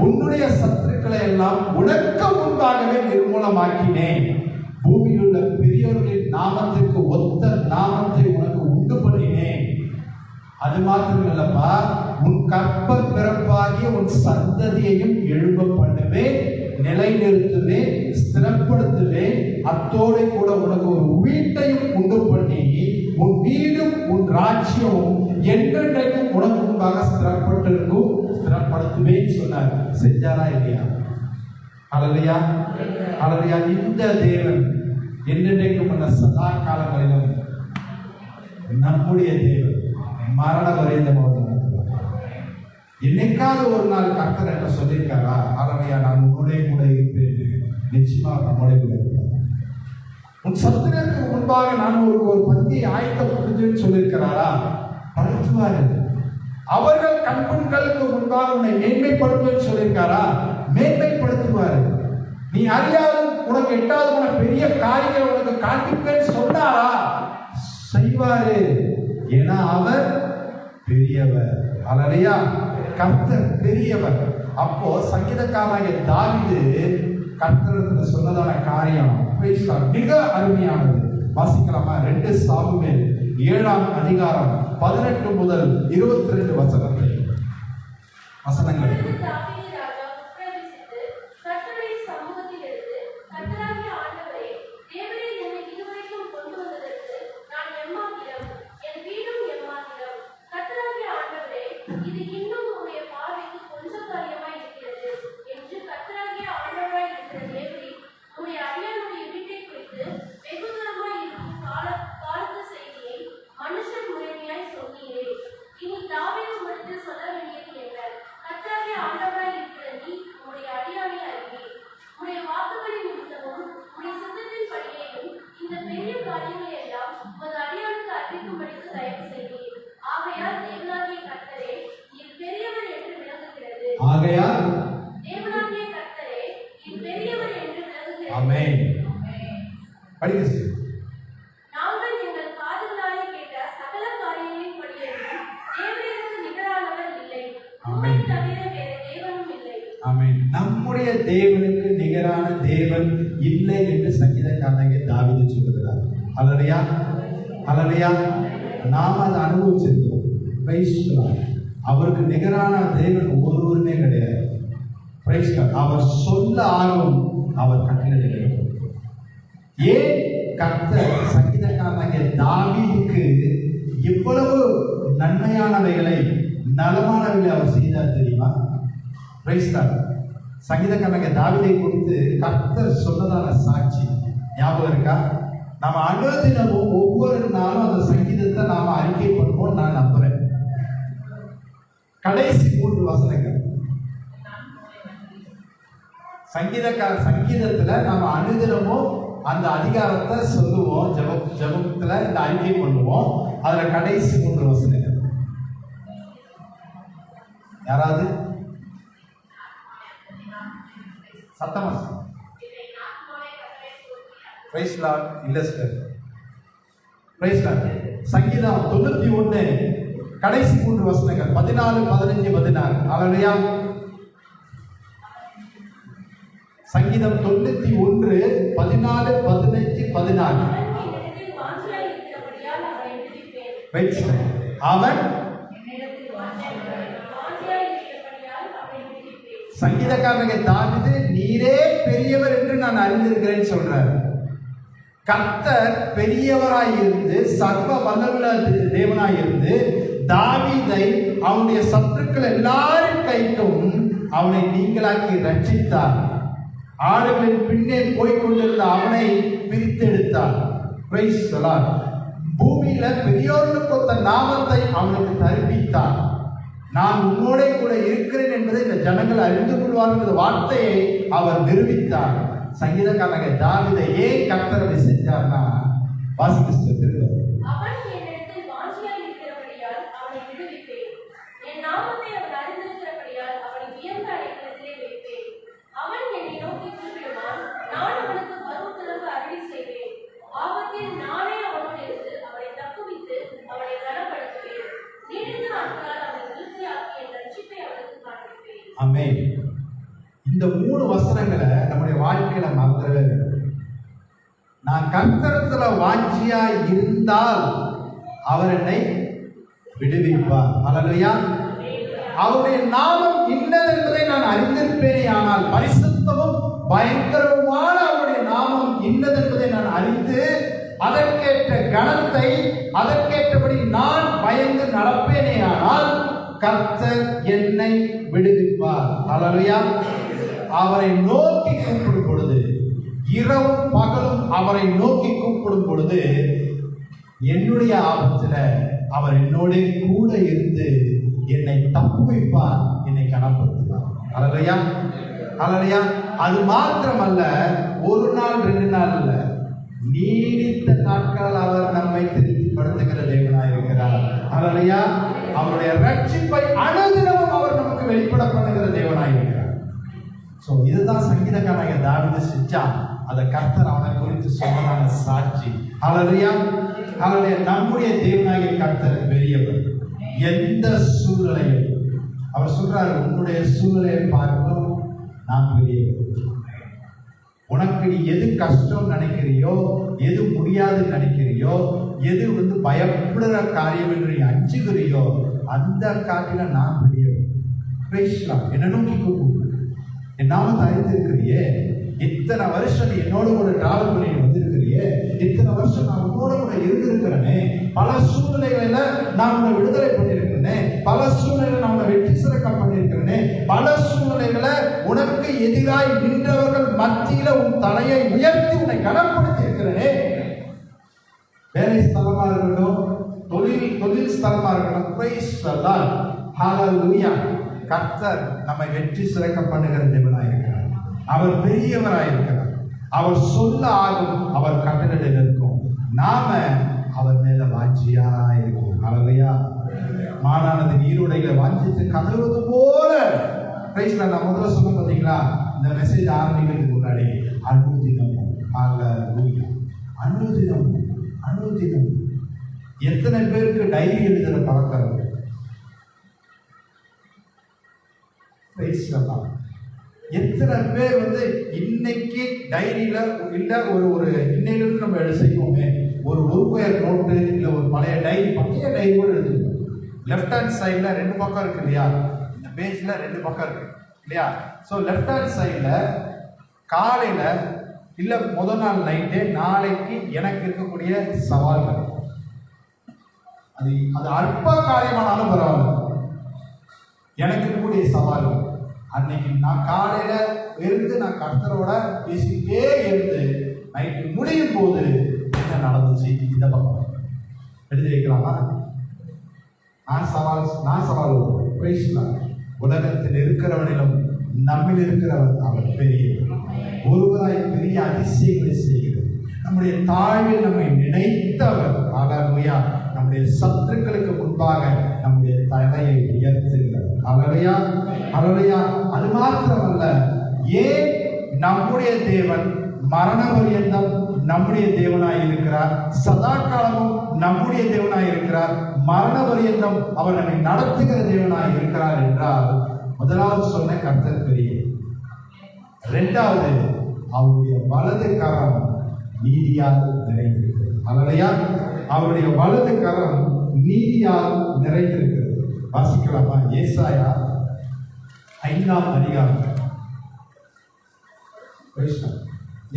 உன்னுடைய சத்துருக்களை எல்லாம் உனக்கு முன்பாகவே நிர்மூலமாக்கினேன், பூமியில் உள்ள பெரியவர்களின் நாமத்திற்கு ஒத்த நாமத்தை உனக்கு உண்டு பண்ணினேன். அது மாத்திரம் இல்லப்பா, உன் கற்ப பிறப்பாகிய உன் சந்ததியையும் எழும்ப பண்ணுவேன், நிலைநிறுத்துவேன், ஸ்திரப்படுத்துவேன், அத்தோடு கூட உனக்கு ஒரு வீட்டையும் உண்டு பண்ணி உன் வீடும் உன் ராஜ்யமும் என்றென்றைக்கும் உனக்கு முன்பாக ஸ்திரப்பட்டிருக்கும், ஸ்திரப்படுத்துவேன் சொன்னார். செஞ்சாரா இல்லையா? ஹல்லேலூயா, ஹல்லேலூயா. இந்த தேவன் என்றென்றைக்கும் உள்ள சதா காலங்களிலும் நம்முடைய தேவன் மரண வரைந்தமாக என்னைக்காவது ஒரு நாள் கர்த்தர் என்ன சொல்லியிருக்காரா? ஹல்லேலூயா, நான் உன்னுடைய கூட இருப்பேன். நிச்சயமா நம்முடைய கூட இருப்பார். உன் சத்துருக்கு முன்பாக நான் ஒரு பந்தியை ஆயத்தப்படுத்துவேன்னு சொல்லியிருக்கிறாரா? படுத்துவாரு. அவர்கள் கண்களுக்கு முன்பாக உன்னை மேன்மைப்படுத்துவேன்னு சொல்லியிருக்காரா? மேன்மைப்படுத்துவாரு. நீ அறியாத உனக்கு எட்டாவது பெரிய காரியங்களை உனக்கு காண்பிப்பேன்னு சொன்னாரா? செய்வாரு. ஏன்னா அவர் பெரியவர். ஹல்லேலூயா, கர்த்தர் பெரியவர். அப்போ சங்கீதக்காரனாகிய தாவீது கர்த்தரிடத்தில் சொன்னதான காரியம் மிக அருமையானது. வாசிக்கலாமா? 2 சாமுவேல் 7ஆம் அதிகாரம் 18 முதல் 22 வசனங்கள். ஆகையால் தேவனாகிய கர்த்தரே நீர் பெரியவர் என்று விளங்குகிறது. ஆமென். படிங்க. நாங்கள் எங்கள் காதுகளாலே கேட்ட சகல காரியங்களின் படியேயும் தேவனுக்கு நிகரானவர் இல்லை. உம்மை தவிர வேறு தேவனும் இல்லை. ஆமென். நம்முடைய தேவனுக்கு நிகரான தேவன் இல்லை என்று சங்கீதக்காரனாகிய தாவீது சொல்கிறார். ஹல்லேலூயா, ஹல்லேலூயா. நாம் அதை அனுபவிச்சிருக்கிறோம். Price the Lord. அவருக்கு நிகரான தேவன் ஒருவருமே கிடையாது. Price the Lord. அவர் சொல்ல ஆகும், அவர் கட்டளையிடுகிறார். ஏன் கர்த்தர் சங்கீதக்காரனாகிய தாவீதுக்கு இவ்வளவு நன்மையானவைகளை நலமானவைகளை அவர் செய்தார் தெரியுமா? Praise the Lord. சங்கீதக்காரனாகிய தாவீதை குறித்து கர்த்தர் சொன்னதான சாட்சி ஞாபகம் இருக்கா? நம்ம அனுதினமும் ஒவ்வொரு நாளும் அந்த சங்கீதத்தை நாம அறிக்கை பண்ணுவோம். நான் நம்புறேன். கடைசி 3 வசனங்கள் சங்கீதத்துல நாம அனுதினமும் அந்த அதிகாரத்தை சொல்லுவோம். ஜெபத்துல இந்த அறிக்கை பண்ணுவோம். அதுல கடைசி 3 வசனங்கள் யாராவது சத்தமா பிரைஸ் லார்ட். இல்ல சார், பிரைஸ் லார்ட். சங்கீதம் 91 கடைசி 3 வசனங்கள் 14, 15, 16. ஹல்லேலூயா. சங்கீதம் 91 14, 15, 16. அவன் சங்கீதக்காரனுக்கு தாவீது நீரே பெரியவர் என்று நான் அறிந்திருக்கிறேன் சொல்றார். கர்த்தர் பெரியவராயிருந்து சர்வ வல்லமுள்ள தேவனாயிருந்து தாவீதை அவனுடைய சத்துருக்கள் எல்லாரின் கைக்கும் அவனை நீங்களாக்கி ரட்சித்தார். ஆடுகளின் பின்னே போய்கொண்டிருந்த அவனை பிரித்தெடுத்தார். Price the Lord. பூமியில பெரியோர்களுக்கு ஒத்த நாமத்தை அவனுக்கு தரிப்பித்தார். நான் உன்னோட கூட இருக்கிறேன் என்பதை இந்த ஜனங்கள் அறிந்து கொள்வார்கள் வார்த்தையை அவர் நிரூபித்தார். சங்கீதக்காரனாகிய தாவீதை ஏன் கர்த்தர் அப்படி செஞ்சார்னா, வாசிக்க திரும்ப ஆமென். இந்த 3 வசனங்களை நம்முடைய வாழ்க்கையில மறந்துடவே வேண்டும். நான் கர்த்தரிடத்துல வாஞ்சியா இருந்தால் அவர் என்னை விடுவிப்பார். ஹல்லேலூயா. அவருடைய நாமம் இன்னது என்பதை நான் அறிந்திருப்பேனே, ஆனால் பரிசுத்தமும் பயங்கரமான அவருடைய நாமம் இன்னது என்பதை நான் அறிந்து அதற்கேற்ற கணத்தை அதற்கேற்றபடி நான் பயந்து நடப்பேனே, ஆனால் கர்த்தர் என்னை விடுவிப்பார். ஹல்லேலூயா. அவரை நோக்கி கூப்பிடும் பொழுது, இரவும் பகலும் அவரை நோக்கி கூப்பிடும் பொழுது, என்னுடைய ஆபத்துல அவர் என்னோட கூட இருந்து என்னை தப்புவிப்பார், என்னை கனப்படுத்துவார். ஹல்லேலூயா. ஹல்லேலூயா. அது மாத்திரமல்ல, 1 நாள் 2 நாள் இல்ல, நீடித்த நாட்கள் அவர் நம்மை திருப்திப்படுத்துகிற தேவனாய் இருக்கிறார். ஹல்லேலூயா. அவருடைய ரட்சிப்பை அனுதினமும் அவர் நமக்கு வெளிப்பட பண்ணுகிற தேவனாய் இருக்கிறார். சோ இதுதான் சங்கீதக்காரனாகிய தாவீது செஞ்சான். அதை கர்த்தர் அவனை குறித்து சொன்னதான சாட்சி. ஹல்லேலூயா. ஹல்லேலூயா. நம்முடைய தேவனாகிய கர்த்தர் பெரியவர். எந்த சூழ்நிலையில் அவர் சொல்றாரு, உன்னுடைய சூழ்நிலையை பார்க்கணும் நான் பெரியவர். உனக்கு நீ எது கஷ்டம் நினைக்கிறியோ, எது முடியாதுன்னு நினைக்கிறியோ, எது பயப்படுற காரியம் என்று நீ அஞ்சுகிறியோ, அந்த காட்டில நான் பெரியவர். பேசலாம். என்ன நோக்கி கூப்பிடு. என் நாமத்தை அறிந்திருக்கிறியே, இத்தனை வருஷம் நீ என்னோட கூட டிராவல் பண்ணி வந்திருக்கிறியே, இத்தனை வருஷம் நான் உன்னோட கூட இருந்திருக்கிறேனே, பல சூழ்நிலைகளில நான் உன்னை விடுதலை பண்ணியிருக்கிறேனே, பல சூழ்நிலைகளை நான் உன்னை வெற்றி சிறக்க பண்ணியிருக்கிறேனே, பல சூழ்நிலைகளை உனக்கு எதிராய் நின்றவர்கள் மத்தியில உன் தலையை உயர்த்தி உன்னை கனப்படுத்தி இருக்கிறேனே. வேலை ஸ்தலமா இருக்கட்டும், தொழில் ஸ்தலமா இருக்கட்டும், பிரைஸ் தி லார்ட். ஹல்லேலூயா. கர்த்தர் நம்மை வெற்றி சிறக்க பண்ணுகிற தேவனாய் இருக்கிறார். அவர் பெரியவராய் இருக்கிறார். அவர் சொல்ல ஆகும், அவர் கட்டளையில் இருக்கும். நாம அவர் மேல வாஞ்சியா இருக்கும். ஹல்லேலூயா. மானானது நீரோடையில வாஞ்சித்து கதறுவது போல. Price the Lord. நான் முதல்ல சொன்ன பாத்தீங்களா, இந்த மெசேஜ் ஆரம்பிக்கிறதுக்கு முன்னாடி அனுதினமும். ஹல்லேலூயா. அனுதினமும் அனுதினம். எத்தனை பேருக்கு டைரி எழுதுற பழக்கம் இருக்கு? எத்தனை பேர் இன்னைக்கு டைரியில இல்ல ஒரு இன்னையிலிருந்து நம்ம செய்வோமே, ஒரு ரூபாய் நோட்டு இல்ல ஒரு பழைய டைரி, பழைய டைரி கூட எழுதுவோம். லெஃப்ட் ஹேண்ட் சைட்ல 2 பக்கம் இருக்கு இல்லையா, இந்த பேஜ்ல 2 பக்கம் இருக்கு இல்லையா. ஸோ லெஃப்ட் ஹேண்ட் சைட்ல காலையில இல்ல முதல் நாள் நைட்டே நாளைக்கு எனக்கு இருக்கக்கூடிய சவால்கள், அது அற்ப காரியமானாலும் பரவாயில்ல, எனக்கு இருக்கக்கூடிய சவால்கள். அன்னைக்கு நான் காலையில இருந்து நான் கர்த்தரோட பேசிக்கிட்டே இருந்து நைட்டு முடியும் போது என்ன நடந்துச்சு இந்த பக்கம் எழுதி வைக்கலாமா? நான் சவால் பேசலாம். உலகத்தில் இருக்கிறவனிலும் நம்மில் இருக்கிறவர் அவர் பெரிய ஒருவராய் பெரிய அதிசயங்களை செய்கிறார். நம்முடைய தாழ்வில் நம்மை நினைத்தவர். ஹல்லேலூயா. நம்முடைய சத்துருக்களுக்கு முன்பாக நம்முடைய தலையை உயர்த்துகிறார். ஹல்லேலூயா, ஹல்லேலூயா. அது மாத்திரமல்ல, ஏன் நம்முடைய தேவன் மரண பரியந்தம் நம்முடைய தேவனாய் இருக்கிறார், சதா காலமும் நம்முடைய தேவனாய் இருக்கிறார், மரண பரியந்தம் அவர் நம்மை நடத்துகிற தேவனாய் இருக்கிறார் என்றால், முதலாவது சொன்ன கர்த்தர் பெரியவர். இரண்டாவது, அவருடைய வலது கரம் நீதியால் நிறைந்திருக்கிறது. ஹல்லேலூயா. அவருடைய வலது கரம் நீதியால் நிறைந்திருக்கிறது. வாசிக்கலாமா? ஏசாயா 5ஆம் அதிகாரம்.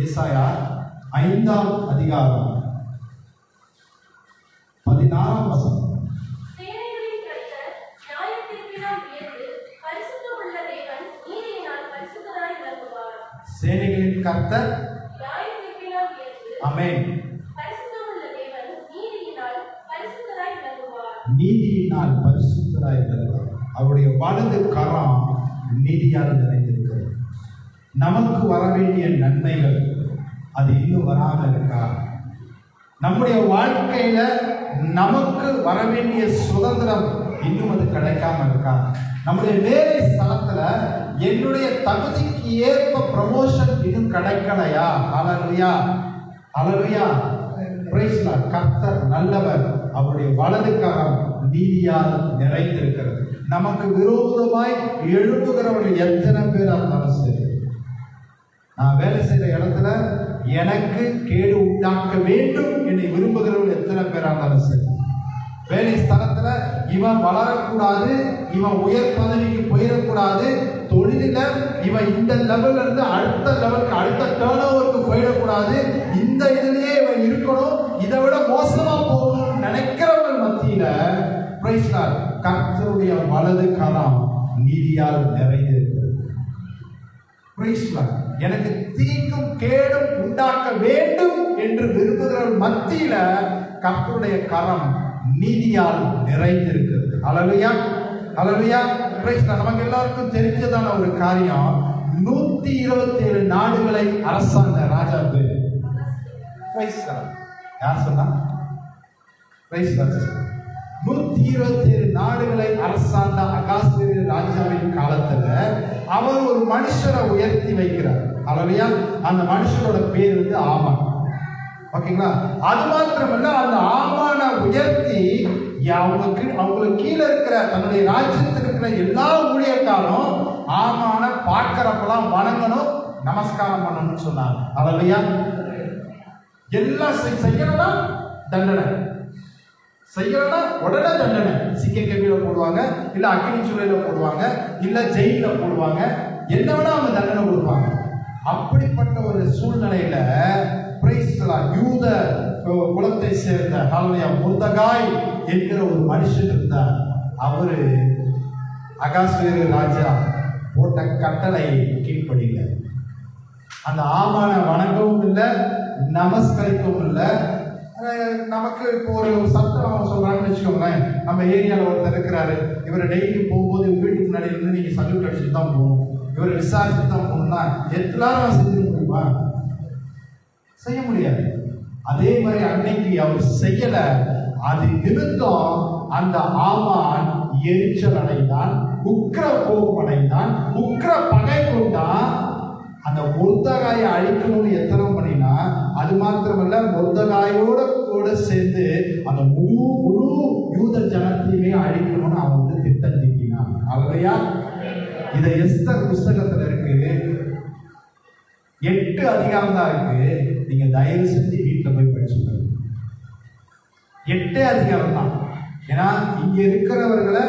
ஏசாயா 5ஆம் அதிகாரம் 16ஆம் வசனம். சேனைகளின் கர்த்தர் ஆமென் நீதியினால் பரிசுத்தராய் விளங்குவார். அவருடைய வலது கரம் நீதியால் நிறைந்திருக்கிறது. நமக்கு வர வேண்டிய நன்மைகள் அது இன்னும் வராமல் இருக்கா? நம்முடைய வாழ்க்கையில நமக்கு வர வேண்டிய சுதந்திரம் இன்னும் அது கிடைக்காம இருக்கா? நம்முடைய வேலை ஸ்தலத்துல என்னுடைய தகுதிக்கு ஏற்ப ப்ரமோஷன் இன்னும் கிடைக்கலையா? Hallelujah, hallelujah. Praise the Lord. கர்த்தர் நல்லவர். அவருடைய வலது கரம் நீதியால் நிறைந்திருக்கிறது. நமக்கு விரோதமாய் எழுப்புகிறவர்கள் எத்தனை பேர் இருந்தாலும் சரி, நான் வேலை செய்கிற இடத்துல எனக்கு கேடு உண்டாக்க வேண்டும் என்று விரும்புகிறவர்கள் எத்தனை பேரா இருந்தாலும் சரி, வேலை ஸ்தலத்துல இவன் வளரக்கூடாது, இவன் உயர் பதவிக்கு போயிடக்கூடாது, தொழில இவன் இந்த லெவல்ல இருந்து அடுத்த லெவலுக்கு அடுத்த டர்ன் ஓவருக்கு போயிடக்கூடாது, இந்த இதுலயே இவன் இருக்கணும், இதை விட மோசமா போகணும்னு நினைக்கிறவர்கள் மத்தியில பிரைஸ் தி லார்ட், கர்த்தருடைய வலது கரம் நீதியால் நிறைந்திருக்கிறது. Price the Lord. எனக்கு தீங்கும் கேடும் உண்டாக்க வேண்டும் என்று விரும்புகிறவர்கள் மத்தியில கர்த்தருடைய கரம் நீதியால் நிறைந்திருக்கிறது. Hallelujah, hallelujah. Praise the Lord. நமக்கு எல்லாருக்கும் தெரிஞ்சதான ஒரு காரியம், 127 நாடுகளை அரசாண்ட ராஜா பேரு. Price the Lord. யார் சொன்னா? Price the Lord. 127 நாடுகளை அரசாண்ட அகாஸ்வேரு ராஜாவின் காலத்துல அவர் ஒரு மனுஷரை உயர்த்தி வைக்கிறார். ஹல்லேலூயா. அந்த மனுஷரோட பேர் வந்து ஆமான். ஓகேங்களா? அது மாத்திரமல்ல, அந்த ஆமான உயர்த்தி அவங்களுக்கு கீழே இருக்கிற தன்னுடைய ராஜ்யத்தில் இருக்கிற எல்லா ஊழியக்காரும் ஆமான பார்க்கிறப்பெல்லாம் வணங்கணும், நமஸ்காரம் பண்ணணும்னு சொன்னாங்க. ஹல்லேலூயா. எல்லாம் செய்யணும்னா தண்டனை, செய்யலன்னா உடனே தண்டனை. சிக்க கம்பியில போடுவாங்க, இல்ல அக்கினி சூளையில போடுவாங்க, இல்ல ஜெயில போடுவாங்க, என்ன வேணா அவங்க தண்டனை கொடுப்பாங்க. அப்படிப்பட்ட ஒரு சூழ்நிலையில பிரைஸ் தி லார்ட், யூத குலத்தை சேர்ந்த ஹல்லேலூயா முர்தகாய் என்கிற ஒரு மனுஷன் இருந்தார். அவரு அகாஸ்வேரு ராஜா போட்ட கட்டளை கீழ்ப்படியில அந்த ஆமான வணங்கவும் இல்லை, நமஸ்கரிக்கவும் இல்லை. நமக்கு இப்போ ஒரு சட்டம் சொல்றாங்கன்னு வச்சுக்கோங்களேன், நம்ம ஏரியாவில் ஒருத்தர் இருக்கிறாரு, இவரை டெய்லி போகும்போது வீட்டுக்கு முன்னாடி இருந்து நீங்க சல்யூட் அடிச்சுட்டு தான் போகணும், இவரை விசாரிச்சுட்டு தான் போகணும்னா எல்லாரும் செஞ்சிட முடியுமா? செய்ய முடியாது. அதே மாதிரி அன்னைக்கு அவர் செய்யல. அது நிமித்தம் அந்த ஆமான் எரிச்சல் அடைந்தான், உக்கிர கோபம் அடைந்தான், உக்கிர பகை கொண்டான். அந்த முர்தகாயை அழிக்கணும்னு எத்தனை பண்ணினா, அது மாத்திரமல்ல முர்தகாயோட கூட சேர்ந்து அந்த முழு யூத ஜனத்தையுமே அழிக்கணும்னு அவன் வந்து திட்டம் தீட்டினான். ஹல்லேலூயா. இதை எஸ்தர் புஸ்தகத்துல இருக்கு, 8 அதிகாரம் தான் இருக்கு. நீங்க தயவு செஞ்சு வீட்டில் போய் படிச்சுங்க. 8 அதிகாரம் தான். ஏன்னா இங்க இருக்கிறவர்களை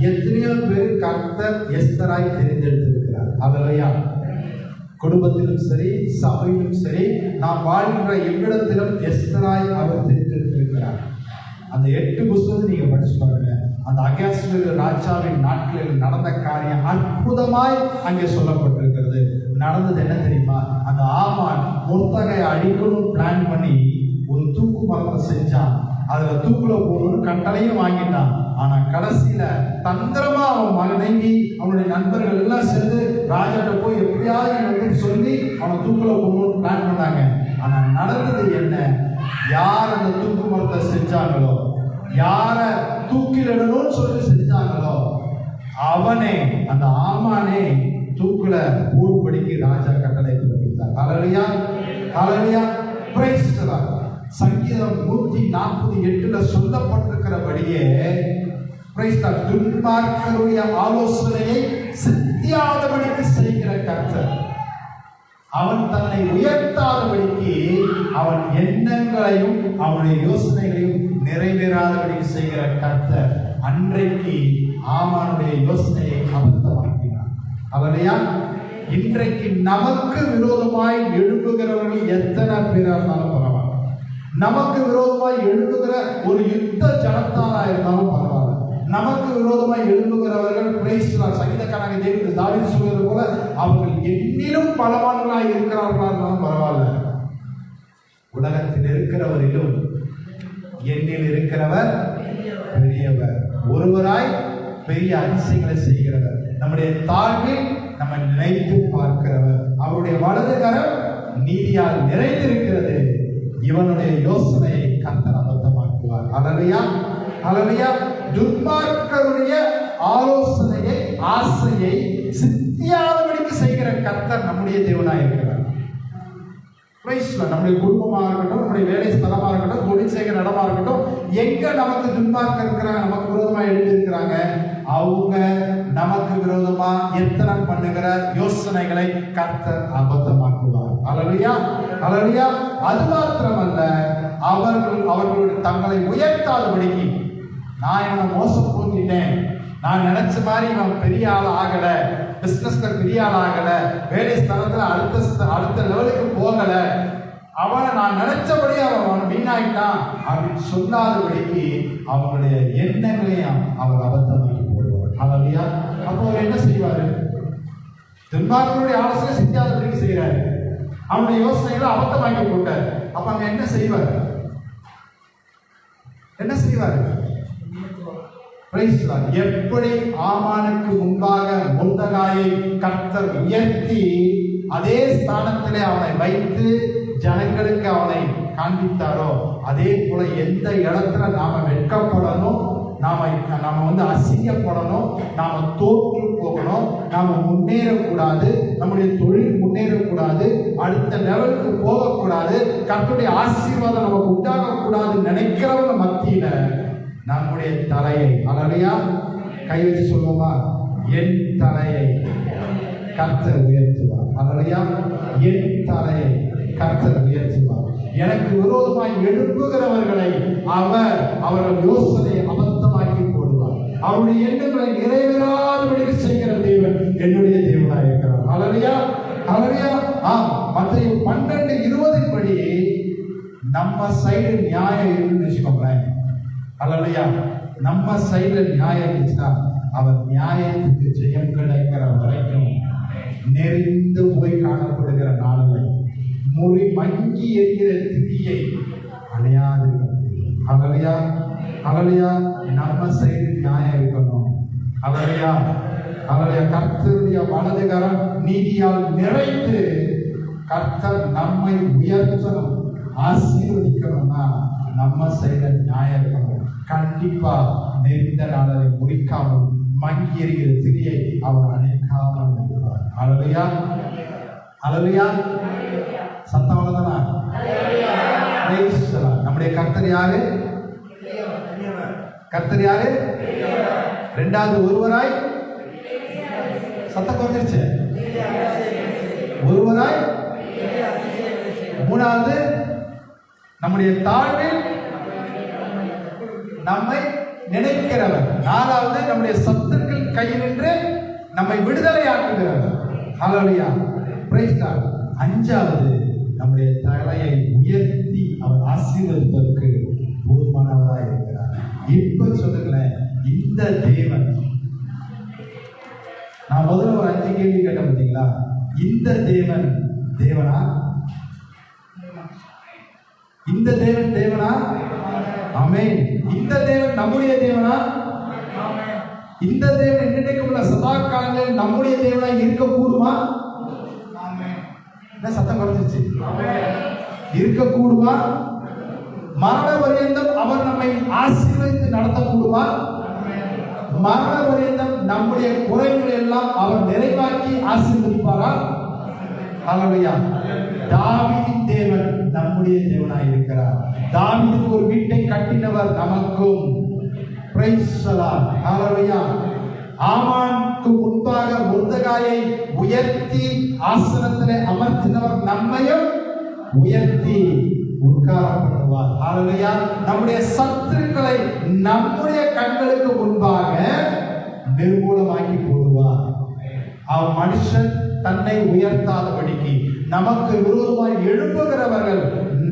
எத்தனையோ பேர் கர்த்தர் எஸ்தராய் தெரிந்தெடுத்திருக்கிறார். ஹல்லேலூயா. குடும்பத்திலும் சரி, சபையிலும் சரி, நாம் வாழ்கின்ற எவ்விடத்திலும் எஸ்தராய் அவர் தெரிந்திருக்கிறார். அந்த 8 புஸ்தகம் நீங்க படிச்சு பாருங்க. அந்த அகாஸ்வேரு ராஜாவின் நாட்களில் நடந்த காரியம் அற்புதமாய் அங்கே சொல்லப்பட்டிருக்கிறது. நடந்தது என்ன தெரியுமா? அந்த ஆமான் முர்தகாயை அடிக்கணும் பிளான் பண்ணி ஒரு தூக்கு மரத்தை செஞ்சான். அதுல தூக்குல போகணும்னு கட்டளையும் வாங்கிட்டான். ஆனா கடைசியில தந்திரமா அவன் மனைவி அவனுடைய நண்பர்கள் எல்லாம் சேர்ந்து ராஜாட்ட போய் எப்படியாவது சொல்லி அவனை தூக்குல போகணும்னு பிளான் பண்ணாங்க. ஆனா நடந்தது என்ன? யார் அந்த தூக்கு மரத்தை செஞ்சாங்களோ, யார தூக்கிலிடணும்னு சொல்லி செஞ்சாங்களோ, அவனே அந்த ஆமானே தூக்குல போடும்படிக்கு ராஜா கட்டளை பிறப்பித்தார். ஹல்லேலூயா, ஹல்லேலூயா, பிரைஸ் தி லார்ட். சங்கீதம் 148 சொல்லப்பட்டிருக்கிறபடியே பிரைஸ் தி லார்ட், துன்மார்க்கருடைய ஆலோசனையை சித்தியாதபடிக்கு செய்கிற கர்த்தர், அவன் தன்னை உயர்த்தாதபடிக்கு அவன் எண்ணங்களையும் அவனுடைய யோசனைகளையும் நிறைவேறாதபடிக்கு செய்கிற கர்த்தர் அன்றைக்கு ஆமானுடைய யோசனையை அபத்தமாக்கினார். அவனையா இன்றைக்கு நமக்கு விரோதமாய் எழுப்புகிறவர்கள் எத்தனை பேரா இருந்தாலும் பரவாயில்ல, நமக்கு விரோதமாய் எழுப்புகிற ஒரு யுத்த ஜனத்தாரா இருந்தாலும் பரவாயில்ல, நமக்கு விரோதமாய் எழுப்புகிறவர்கள் சங்கீதக்காரங்க தாவீது சொல்வது போல அவர்கள் எண்ணிலும் பலவான்களாய் இருக்கிறார்களா இருந்தாலும் பரவாயில்ல, உலகத்தில் இருக்கிறவரிலும் எண்ணில் இருக்கிறவர் பெரியவர், ஒருவராய் பெரிய அதிசயங்களை செய்கிறவர், நம்முடைய தாழ்வில் நம்ம நினைத்து பார்க்கிறவர், அவருடைய வலது கரம் நீதியால் நிறைந்திருக்கிறது, இவனுடைய யோசனையை கர்த்தர் அபத்தமாக்குவார். ஹல்லேலூயா, ஹல்லேலூயா. துன்மார்க்கருடைய ஆலோசனையை ஆசையை சித்தியாதபடிக்கு செய்கிற கர்த்தர் நம்முடைய தேவனாய் இருக்கிறார். நம்முடைய குடும்பமாக இருக்கட்டும், நம்முடைய வேலை ஸ்தலமாக இருக்கட்டும், தொழில் செய்கிற இடமா இருக்கட்டும், எங்க நமக்கு துன்மார்க்க இருக்கிறாங்க, நமக்கு விரோதமா எழுதி இருக்கிறாங்க, அவங்க நமக்கு விரோதமா எத்தனை பண்ணுகிற யோசனைகளை கர்த்தர் அபத்தமாக்குவார். ஹல்லேலூயா, ஹல்லேலூயா. அது மாத்திரமல்ல, அவர்கள் தங்களை உயர்த்தாதபடிக்கு, நான் இவனை மோசம் போக்கிட்டேன், நான் நினைச்ச மாதிரி இவன் பெரிய ஆள் ஆகல, பிசினஸ்ல பெரிய ஆள் ஆகல, வேலை ஸ்தலத்துல அடுத்த லெவலுக்கு போகல, அவனை நான் நினைச்சபடி அவன் வீணாயிட்டான் அப்படின்னு சொல்லாதபடிக்கு அவங்களுடைய எண்ணங்களையும் அவர் அபத்தமாக்கி போடுவார். ஹல்லேலூயா. அப்போ அவர் என்ன செய்வாரு? துன்மார்க்கருடைய ஆலோசனை சித்தியாதபடிக்கு செய்யறாரு, அவனுடைய யோசனைகளை அபத்தமாக்கி போட்டார். அப்ப அங்க என்ன செய்வார்? என்ன செய்வார்? எப்படி ஆமானுக்கு முன்பாக மொர்தெகாயை கர்த்தர் உயர்த்தி அதே ஸ்தானத்திலே அவனை வைத்து ஜனங்களுக்கு அவனை காண்பித்தாரோ, அதே போல எந்த இடத்துல நாம வெட்கப்படணும், நாம அசிங்கப்படணும், நாம தோற்று போகணும், நாம முன்னேறக்கூடாது, நம்முடைய தொழில் முன்னேறக்கூடாது, அடுத்த லெவலுக்கு போகக்கூடாது, கர்த்தருடைய ஆசீர்வாதம் நமக்கு உண்டாகக்கூடாது நினைக்கிறவங்க மத்தியில நம்முடைய தலையை, ஹல்லேலூயா, கை வச்சு சொல்லுவோமா, என் தலையை கர்த்தர் உயர்த்துவார். ஹல்லேலூயா, என் தலையை கர்த்தர் உயர்த்துவார். எனக்கு விரோதமாய் எழுப்புகிறவர்களை அவர்கள் யோசனையை அபத்தமாக்கி போடுவார். அவருடைய எண்ணங்களை நிறைவேறாதபடிக்கு செய்கிற தேவன் என்னுடைய தேவனாக இருக்கிறார். ஹல்லேலூயா, ஹல்லேலூயா. மத்தேயு 12:20 படி நம்ம சைடு நியாயம் இருக்குன்னு வச்சுக்கோங்களேன். ஹல்லேலூயா. நம்ம சைடுல நியாயம் இருந்துச்சுன்னா அவர் நியாயத்துக்கு ஜெயம் கிடைக்கிற வரைக்கும் நெறிந்து போய் காணப்படுகிற நாளில் மங்கி என்கிற திதியை அடையாது. ஹல்லேலூயா, ஹல்லேலூயா. நம்ம சைடு நியாயம் இருக்கணும். ஹல்லேலூயா, ஹல்லேலூயா. கர்த்தருடைய வலது கரம் நீதியால் நிறைந்து கர்த்தர் நம்மை உயர்த்தணும், ஆசீர்வதிக்கணும்னா நம்ம சைடுல நியாயம் இருக்கணும். கண்டிப்பா நெறிந்த நாளை முடிக்காமல் மங்கி எறிகிற திரியை அவர் அணைக்காமல் இருக்கிறார். ஹல்லேலூயா, ஹல்லேலூயா. சத்தம் தானா? நம்முடைய கர்த்தர் யாரு? கர்த்தர் யாரு? இரண்டாவது ஒருவராய், சத்தம் குறைஞ்சிருச்சு, ஒருவராய். மூணாவது நம்முடைய தாழ்வில் நம்மை நினைக்கிறவர். நாலாவது நம்முடைய சத்துருக்கள் கையினின்று நம்மை விடுதலை ஆக்குகிறவர். ஹல்லேலூயா, பிரைஸ் தி லார்ட். அஞ்சாவது நம்முடைய தலையை உயர்த்தி அவர் ஆசீர்வதிப்பதற்கு போதுமானவராக இருக்கிறார். இப்ப சொல்லுங்களேன், இந்த தேவன், நான் முதல்ல ஒரு 5 கேள்வி கேட்ட பார்த்தீங்களா? இந்த தேவன் தேவனா? இந்த தேவன் தேவனா? ஆமென். இந்த தேவன் நம்முடைய தேவனா? இந்த தேவன் என்னைக்கு உள்ள சதா காலங்களில் நம்முடைய தேவனாய் இருக்க கூடுமா? என்ன சத்தம் குறைஞ்சிருச்சு? இருக்கக்கூடுமா? மரண பரியந்தம் அவர் நம்மை ஆசீர்வதித்து நடத்தக்கூடுமா? மரண பரியந்தம் நம்முடைய குறைகளை எல்லாம் அவர் நிறைவாக்கி ஆசீர்வதிப்பாரா? ஹல்லேலூயா. தாவீதின் தேவன் நம்முடைய தேவனாய் இருக்கிறார். தாவீதுக்கு ஒரு வீட்டை கட்டினவர் நமக்கும். Price the Lord. ஹல்லேலூயா. ஆமானுக்கு முன்பாக முர்தகாயை உயர்த்தி ஆசனத்திலே அமர்த்தினவர் நம்மையும் உயர்த்தி உட்கார பண்ணுவார். ஹல்லேலூயா. நம்முடைய சத்துருக்களை நம்முடைய கண்களுக்கு முன்பாக நிர்மூலமாக்கி போடுவார். அவன் மனுஷன் தன்னை உயர்த்தாதபடிக்கு நமக்கு விரோதமாய் எழுப்புகிறவர்கள்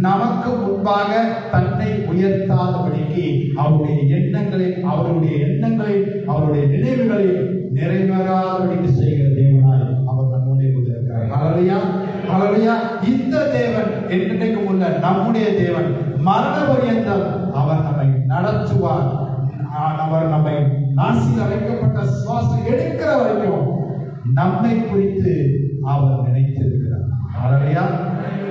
நமக்கு முன்பாக தன்னை உயர்த்தாதபடிக்கு அவருடைய எண்ணங்களை அவருடைய நினைவுகளை நிறைவேறாதபடிக்கு செய்கிற தேவனாய் அவர் நம்முடைய இருக்கிறார். ஹல்லேலூயா. ஹல்லேலூயா. இந்த தேவன் என்றைக்கும் உள்ள நம்முடைய தேவன் மரண பரியந்தம் அவர் நம்மை நடத்துவார். அவர் நம்மை நாசில் அடைக்கப்பட்ட சுவாசம் எடுக்கிற வரைக்கும் நம்மை குறித்து அவர் நினைத்திருக்கிறார். ஹல்லேலூயா.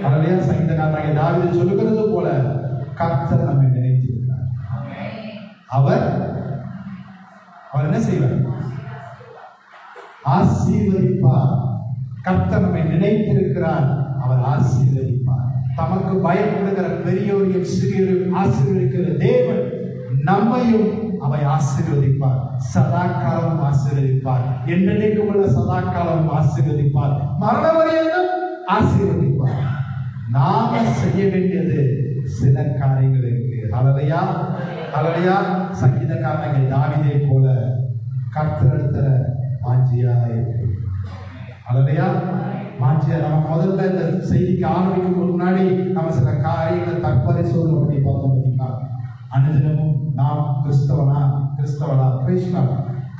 ஹல்லேலூயா. சங்கீதக்காரனாகிய தாவீது சொல்லுகிறது போல கர்த்தர் நம்மை நினைத்திருக்கிறார். அவர் என்ன செய்வார்? ஆசீர்வதிப்பார். கர்த்தர் நம்மை நினைத்திருக்கிறார். அவர் ஆசீர்வதிப்பார். தமக்கு பயப்படுகிற பெரியோரையும் சிறியோரையும் ஆசீர்வதிக்கிற தேவன் நம்மையும் அவை ஆசீர்வதிப்பார். சதாகாலம் ஆசீர்வதிப்பார். என்றைக்கும் உள்ள சதாகாலம் ஆசீர்வதிப்பார். மரண வரையிலும் ஆசீர்வதிப்பார். நாம செய்ய வேண்டியது சில காரியங்கள் இருக்கு. ஹல்லேலூயா. ஹல்லேலூயா. சங்கீதக்காரனாகிய தாவீதை போல கர்த்தரிடத்துல வாஞ்சியா இருக்கு. ஹல்லேலூயா. வாஞ்சியா. நம்ம முதல்ல இந்த செய்திக்கு ஆரம்பிக்கும் முன்னாடி நம்ம சில காரியங்களை தற்பரிசோதனை பண்ணி பார்த்தோம். பார்த்தீங்களா? அனுதினமும் நாம் கிறிஸ்தவனா கிறிஸ்தவனா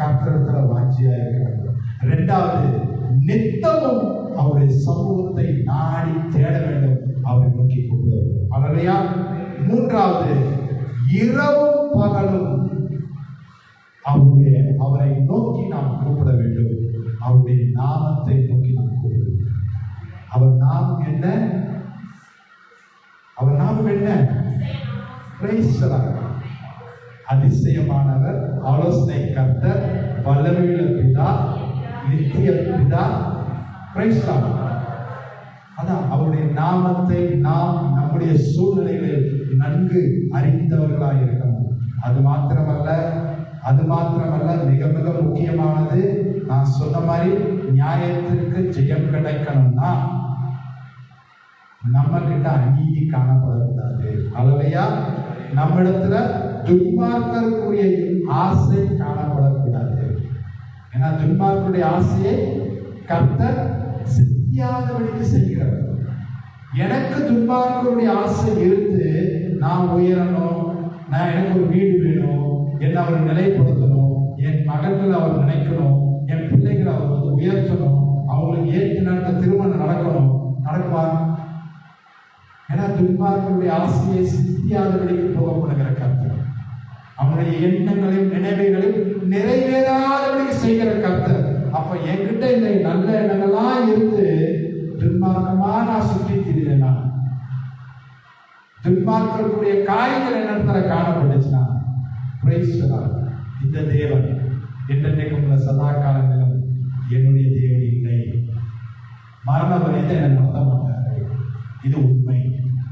கர்த்தரிடத்துல வாஞ்சியா இருக்கிறது. இரண்டாவது, நித்தமும் அவருடைய சமூகத்தை நாடி தேட வேண்டும், அவரை நோக்கி கூப்பிடுவது. ஹல்லேலூயா. மூன்றாவது, இரவும் பகலும் அவரை நோக்கி நாம் கூப்பிட வேண்டும். அவருடைய நாமத்தை நோக்கி நாம் கூப்பிட வேண்டும். அவர் நாமம் என்ன? அவர் நாமம் என்ன? Praise the Lord. அதிசயமானவர், ஆலோசனை கர்த்தர், வல்லமையுள்ள பிதா, நித்திய பிதா. Praise the Lord. அதான் அவருடைய நாமத்தை நாம் நம்முடைய சூழ்நிலைகளில் நன்கு அறிந்தவர்களாக இருக்கணும். அது மாத்திரமல்ல மிக மிக முக்கியமானது, நான் சொன்ன மாதிரி நியாயத்திற்கு ஜெயம் கிடைக்கணும்னா நம்ம கிட்ட அநீதி காணப்படக்கூடாது. ஹல்லேலூயா. நம்மிடத்துல துன்மார்க்கருக்குரிய ஆசை காணப்படக்கூடாது. ஏன்னா துன்மார்க்கருடைய ஆசையை கர்த்தர் சித்தியாதபடிக்கு செய்கிறவர். எனக்கு துன்மார்க்கருடைய ஆசை இருந்து நான் உயரணும், நான் எனக்கு ஒரு வீடு வேணும், என்னை அவர் நிலைப்படுத்தணும், என் மகன்களை அவர் நினைக்கணும், என் பிள்ளைகளை அவர் உயர்த்தணும், அவங்களுக்கு ஏற்ற திருமணம் நடக்கணும். நடக்குமா? ஏன்னா துன்மார்க்கருடைய ஆசையை சித்தியாதபடிக்கு போகப்படுகிற கர்த்தர், அவனுடைய எண்ணங்களையும் நினைவுகளையும் நிறைவேறாதபடிக்கு செய்கிற கர்த்தர். அப்ப என்கிட்ட இந்த நல்ல எண்ணங்கள்லாம் இருந்து துன்மார்க்கமா நான் சுற்றி திரினா, துன்மார்க்கருடைய காரியங்கள் என்னத்துல காணப்பட்டுச்சுன்னா, பிரைஸ் தி லார்ட். இந்த தேவன் என்றைக்கும் உள்ள சதா காலங்களிலும் என்னுடைய தேவன் இல்லை. மரண வரையத்தை என்னை நடத்த மாட்டாரு. இது உண்மை.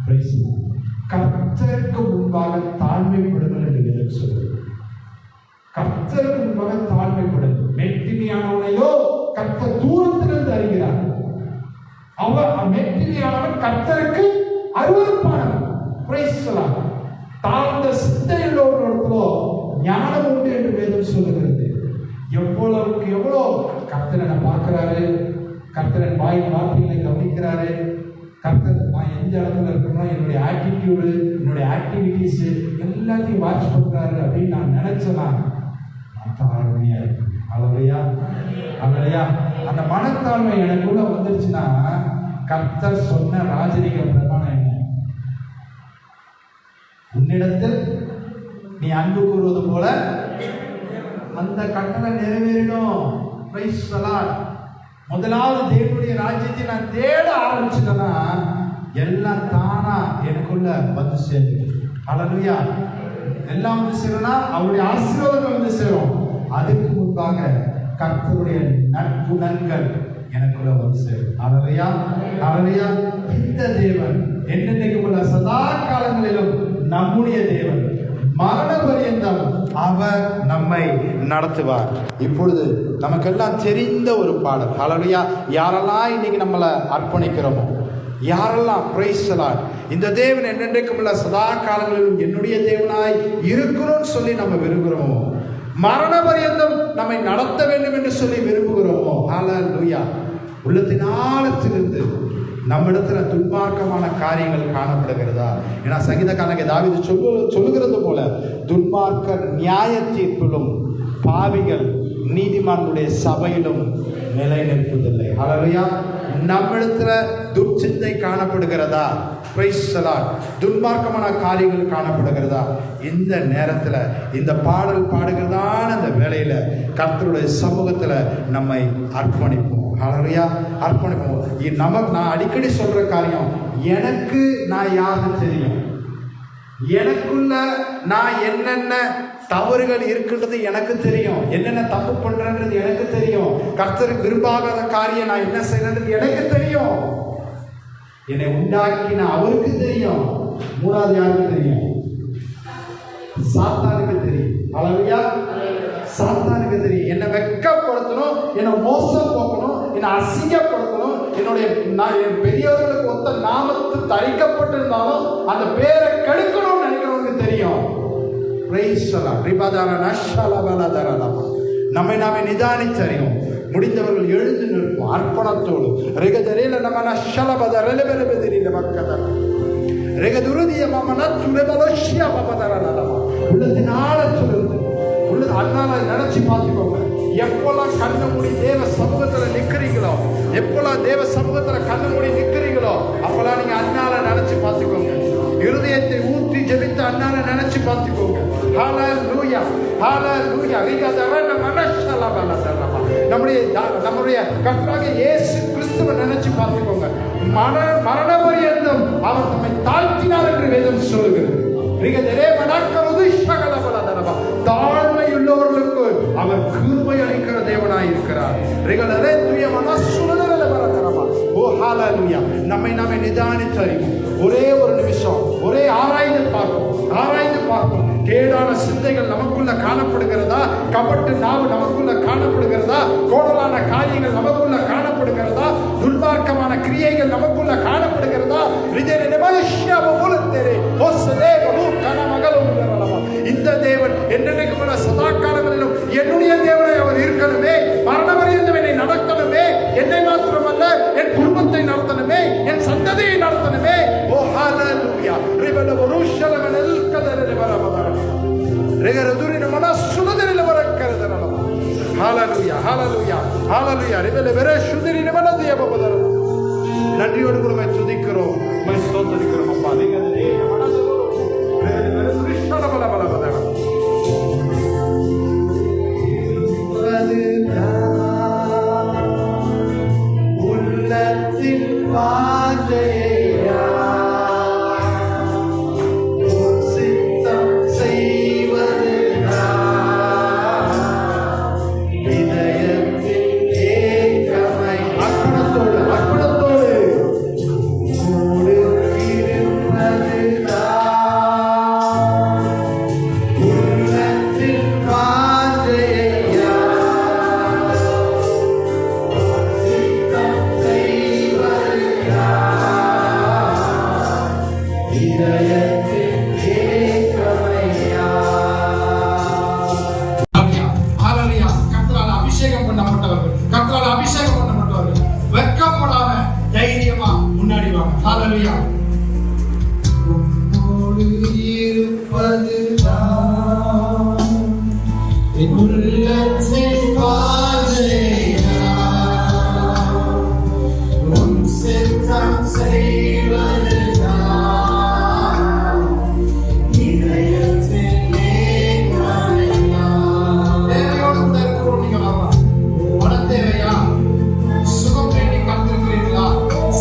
Price the Lord. கர்த்தருக்கு முன்பாக தாழ்மைப்படுங்கள் என்று வேதம் சொல்லுது. கர்த்தருக்கு முன்பாக தாழ்மைப்படுங்கள். மெட்டினியானவனையோ கர்த்தர் தூரத்திலிருந்து அறிகிறார். அவர் மெட்டினியானவன் கர்த்தருக்கு அருவருப்பானவன். Price the Lord. தாழ்ந்த சிந்தையுள்ளவர்களோ ஞானம் உண்டு என்று வேதம் சொல்லுகிறது. எவ்வளவுக்கு எவ்வளோ கர்த்தர் என்ன பார்க்கிறாரு, கர்த்தர் வாய் வார்த்தைகளை கவனிக்கிறாரு, கர்த்தர் நான் எந்த இடத்துல இருக்கணும், என்னுடைய ஆட்டிடியூடு, என்னுடைய ஆக்டிவிட்டிஸ் எல்லாத்தையும் வாட்ச் பண்றாரு அப்படின்னு நான் நினைச்சேன்னா நான் தாழ்மையா இருக்கேன். ஹல்லேலூயா. ஹல்லேலூயா. அந்த மனத்தாழ்மை எனக்குள்ள வந்துருச்சுன்னா கர்த்தர் சொன்ன ராஜரீக பிரமாணம் என்ன? உன்னிடத்தில் நீ அன்பு கூறுவது போல அந்த கட்டளை நிறைவேறிடும். Price the Lord. முதலாவது தேவனுடைய ராஜ்யத்தை நான் தேட ஆரம்பிச்சுட்டேன்னா எல்லாம் தானா எனக்குள்ள வந்து சேரும். ஹல்லேலூயா. எல்லாம் வந்து சேரும்னா அவருடைய ஆசீர்வாதங்கள் வந்து சேரும். அதுக்கு முன்பாக கர்த்தருடைய நற்குணங்கள் எனக்குள்ள வந்து சேரும். ஹல்லேலூயா, ஹல்லேலூயா. இந்த தேவன் என்னென்னைக்கும் உள்ள சதா காலங்களிலும் நம்முடைய தேவன், மரண பரியந்தம் அவர் நம்மை நடத்துவார். இப்பொழுது நமக்கெல்லாம் தெரிந்த ஒரு பாடல். ஹல்லேலூயா. யாரெல்லாம் இன்னைக்கு நம்மளை அர்ப்பணிக்கிறோமோ, யாரெல்லாம் பிரைஸ் தி லார்ட், இந்த தேவன் என்னென்றைக்கும் உள்ள சதா காலங்களிலும் என்னுடைய தேவனாய் இருக்கணும்னு சொல்லி நம்ம விரும்புகிறோமோ, மரண பரியந்தம் நம்மை நடத்த வேண்டும் என்று சொல்லி விரும்புகிறோமோ, ஹல்லேலூயா, உள்ளத்தின் ஆழத்திலிருந்து நம்மிடத்துல துன்மார்க்கமான காரியங்கள் காணப்படுகிறதா? ஏன்னா சங்கீதக்காரன் தாவீது சொல்லுகிறது போல, துன்மார்க்கர் நியாய தீர்ப்பிலும் பாவிகள் நீதிமான்களுடைய சபையிலும் நிலை நிற்பதில்லை. ஹல்லேலூயா. நம்மிடத்துல துர்ச்சிந்தை காணப்படுகிறதா? Price the Lord. துன்மார்க்கமான காரியங்கள் காணப்படுகிறதா? இந்த நேரத்தில் இந்த பாடல் பாடுகிறதான அந்த வேளையில கர்த்தருடைய சமூகத்துல நம்மை அர்ப்பணிப்போம். ஹல்லேலூயா, அர்ப்பணிப்போம். நான் அடிக்கடி சொல்ற காரியம், எனக்கு நான் யாருன்னு தெரியும். எனக்குள்ள நான் என்னென்ன தவறுகள் இருக்கின்றது எனக்கு தெரியும். என்னென்ன தப்பு பண்றது எனக்கு தெரியும். கர்த்தருக்கு விரும்பாத காரியம் நான் என்ன செய்யறது எனக்கு தெரியும். என்னை உண்டாக்கின அவருக்கு தெரியும். மூணாவது யாருக்கு தெரியும்? சாத்தானுக்கு தெரியும். ஹல்லேலூயா. சாத்தானுக்கு தெரியும். என்னை வெட்கப்படுத்தணும், என்னை மோசம் போக்கணும், என்னை அசிங்கப்படுத்தணும், என் பெரியவர்களுக்கு ஒத்த நாமத்து தரிக்கப்பட்டிருந்தாலும் அந்த பேரை கெடுக்கணும்னு நினைக்கிறவங்களுக்கு தெரியும். நம்மை நாமே நிதானிச்சறியும். முடிந்தவர்கள் எழுந்து நிற்போம் அர்ப்பணத்தோடு. நினைச்சு பார்த்துக்கோங்க. எப்பெல்லாம் கண்ணு மூடி தேவ சமூகத்துல நிக்கிறீங்களோ, எப்பெல்லாம் தேவ சமூகத்துல கண்ணு மூடி நிக்கிறீங்களோ, அப்பெல்லாம் நீங்க அண்ணால நினைச்சு பார்த்துக்கோங்க. இருதயத்தை ஊற்றி ஜெபித்த அண்ணால நினைச்சு பார்த்துக்கோங்க. ஹல்லேலூயா, ஹல்லேலூயா. நம்முடைய கர்த்தராகிய இயேசு கிறிஸ்துவை நினைச்சு பார்த்துக்கோங்க. மரண பரியந்தம் அவர் நம்மை தாழ்த்தினார் என்று வேதம் சொல்லுகிறது. தாழ்மை உள்ளவர்களுக்கு அவர் கிருபை அளிக்கிற தேவனாய் இருக்கிறார். நம்மை நாமே நிதானித்து அறிவோம். ஒரே ஒரு நிமிஷம், ஒரே ஆராய்ந்து பார்ப்போம். கேடான சிந்தைகள் நமக்குள்ள காணப்படுகிறதா? கபட்டு நாவு நமக்குள்ள காணப்படுகிறதா? கோடலான காரியங்கள் நமக்குள்ள காணப்படுகிறதா? துன்மார்க்கமான கிரியைகள் நமக்குள்ள காணப்படுகிறதா? இந்த தேவன் என்னென்னைக்கும் சதா காலங்களிலும் என்னுடைய தேவனை அவர் இருக்கணுமே, மரண பரியந்தம் என்னை நடத்தணுமே, என்னை மாத்திரமல்ல என் குடும்பத்தை நடத்தணுமே, என் சந்ததியை நடத்தணுமே. ஓ ஹல்லேலூயா. நன்றியோடு கூட துதிக்கிறோம், ஸ்தோத்திரிக்கிறோம். அப்பா உள்ளத்தின் வாஞ்சையா சித்தம் செய்வது இதயத்தின் ஏக்கமை அர்ப்பணத்தோடு உள்ளத்தின் வாஞ்சையா அபிஷேகம் பண்ணப்பட்டவர்கள் வெட்கப்படாம தைரியமா முன்னாடி வாங்க. ஹல்லேலூயா.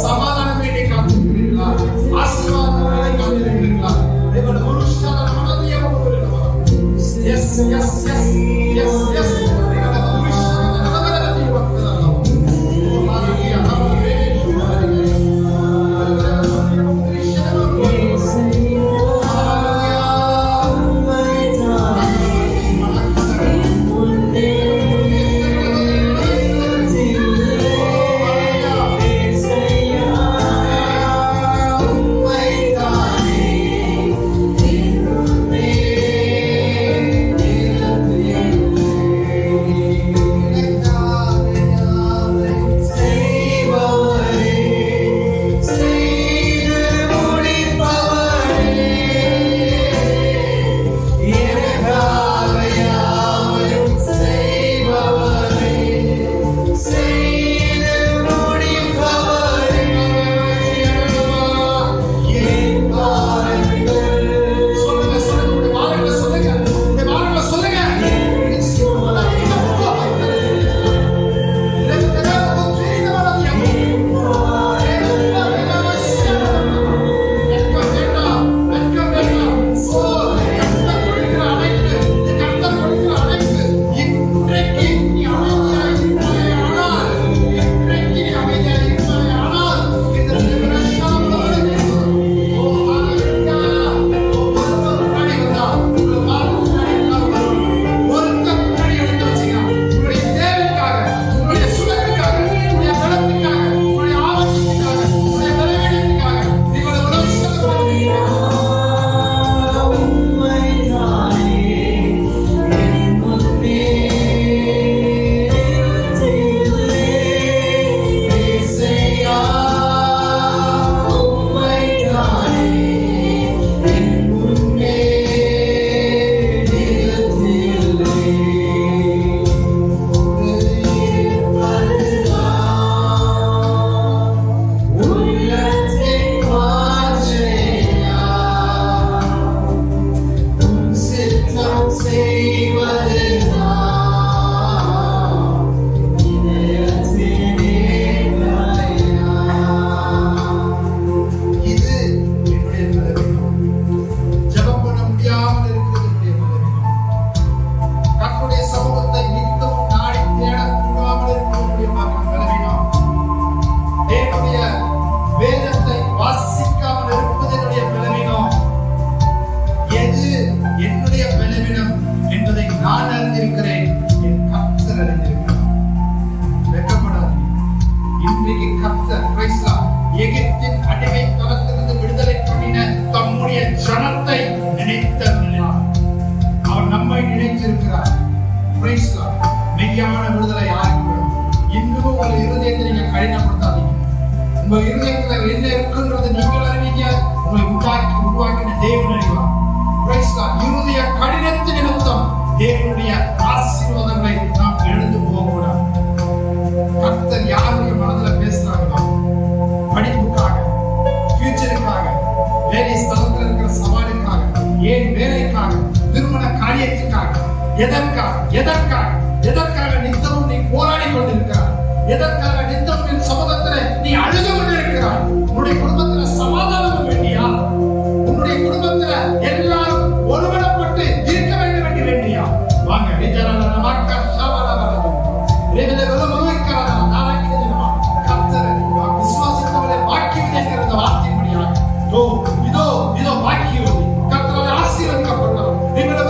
சமாதானம் வேண்டி காத்திருக்கிறீர்களா? எகிப்தின் அடிமைத்தனத்திலிருந்து விடுதலை பண்ணின தம்முடைய ஜனத்தை நினைத்தருளினார். அவர் நம்மை நினைத்திருக்கிறார். Praise God. மெய்யான விடுதலை யாருக்கு வேணும்? இன்னும் உங்கள் இருதயத்தை நீங்க கடினப்படுத்தாதீங்க. உங்க இருதயத்துல என்ன இருக்குன்றது நீங்கள் அறிவீங்க, உங்களை உருவாக்கின தேவன் அறிவார். Praise God. இருதய கடினத்தின் நிமித்தம் தேவனுடைய ஆசீர்வாதங்களை நாம் எழுந்து போகக்கூடாது. கர்த்தர் யாருடைய மனதுல பேசுறாங்களோ, படிப்புக்காக, ஃபியூச்சருக்காக, வேலை ஸ்தலத்தில் இருக்கிற சவாலுக்காக, ஏன் வேலைக்காக, திருமண காரியத்துக்காக, எதற்காக நித்தமும் நீ போராடி கொண்டிருக்கிறாய்? எதற்காக நித்தமும் சமூகத்தில் நீ அழுது கொண்டிருக்கிறாய்? உன்னுடைய குடும்பத்துல சமாதானம் வேண்டியா? உன்னுடைய குடும்பத்துல எல்லாரும் ஒருவனப்பட்டு இருக்க வேண்டும் என்று வேண்டியா? வாங்க விசுவாசித்தவரை பாக்கியம் என்கிற வார்த்தைப்படியாக இதோ பாக்கியம் கர்த்தரால் ஆசீர்வதிக்கப்பட்டவர். எங்களோட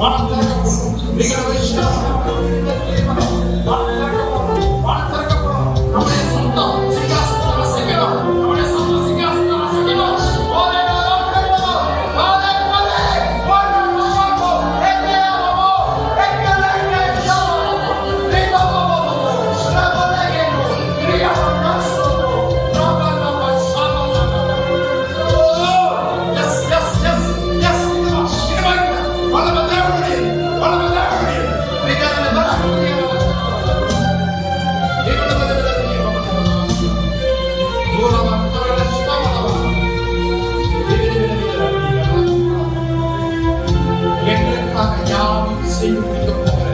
வானம் திறக்கப்படும். மிகுந்த விசுவாசம் வானம் திறக்கப்படும். வானம் திறக்கப்படும். நம்முடைய சொந்தம் சிங்காசனத்தில் அசைக்கணும். நம்முடைய சொந்தம் சிங்காசனத்தில் அசைக்கணும். ஓரே நாளும் கிடையாது. ஓரே ஓரே ஓரே மாமாக்கோ எக்கே மாமோ எக்கலே கேச்சோ ரிபோ ரபலேகோ கிரியா காசோ ராபலமா ஷாமலா. எஸ் எஸ் எஸ் எஸ் இது மாதிரி வல்லமதாவுடைய மிகதல வரக்கூடிய எங்களுக்காக யாவும் செய்து முடிக்க போகிற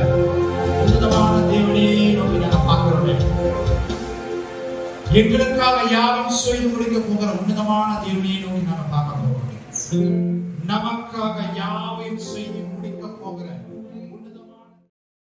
உன்னதமான தேவனே நோக்கி நாங்கள் பார்க்கிறோம். எங்களுக்காக யாவும் செய்து முடிக்க போகிற உன்னதமான தேவனே நோக்கி நாங்கள் பார்க்க போகிறோம். நமக்காக யாவையும் செய்து முடிக்க போகிற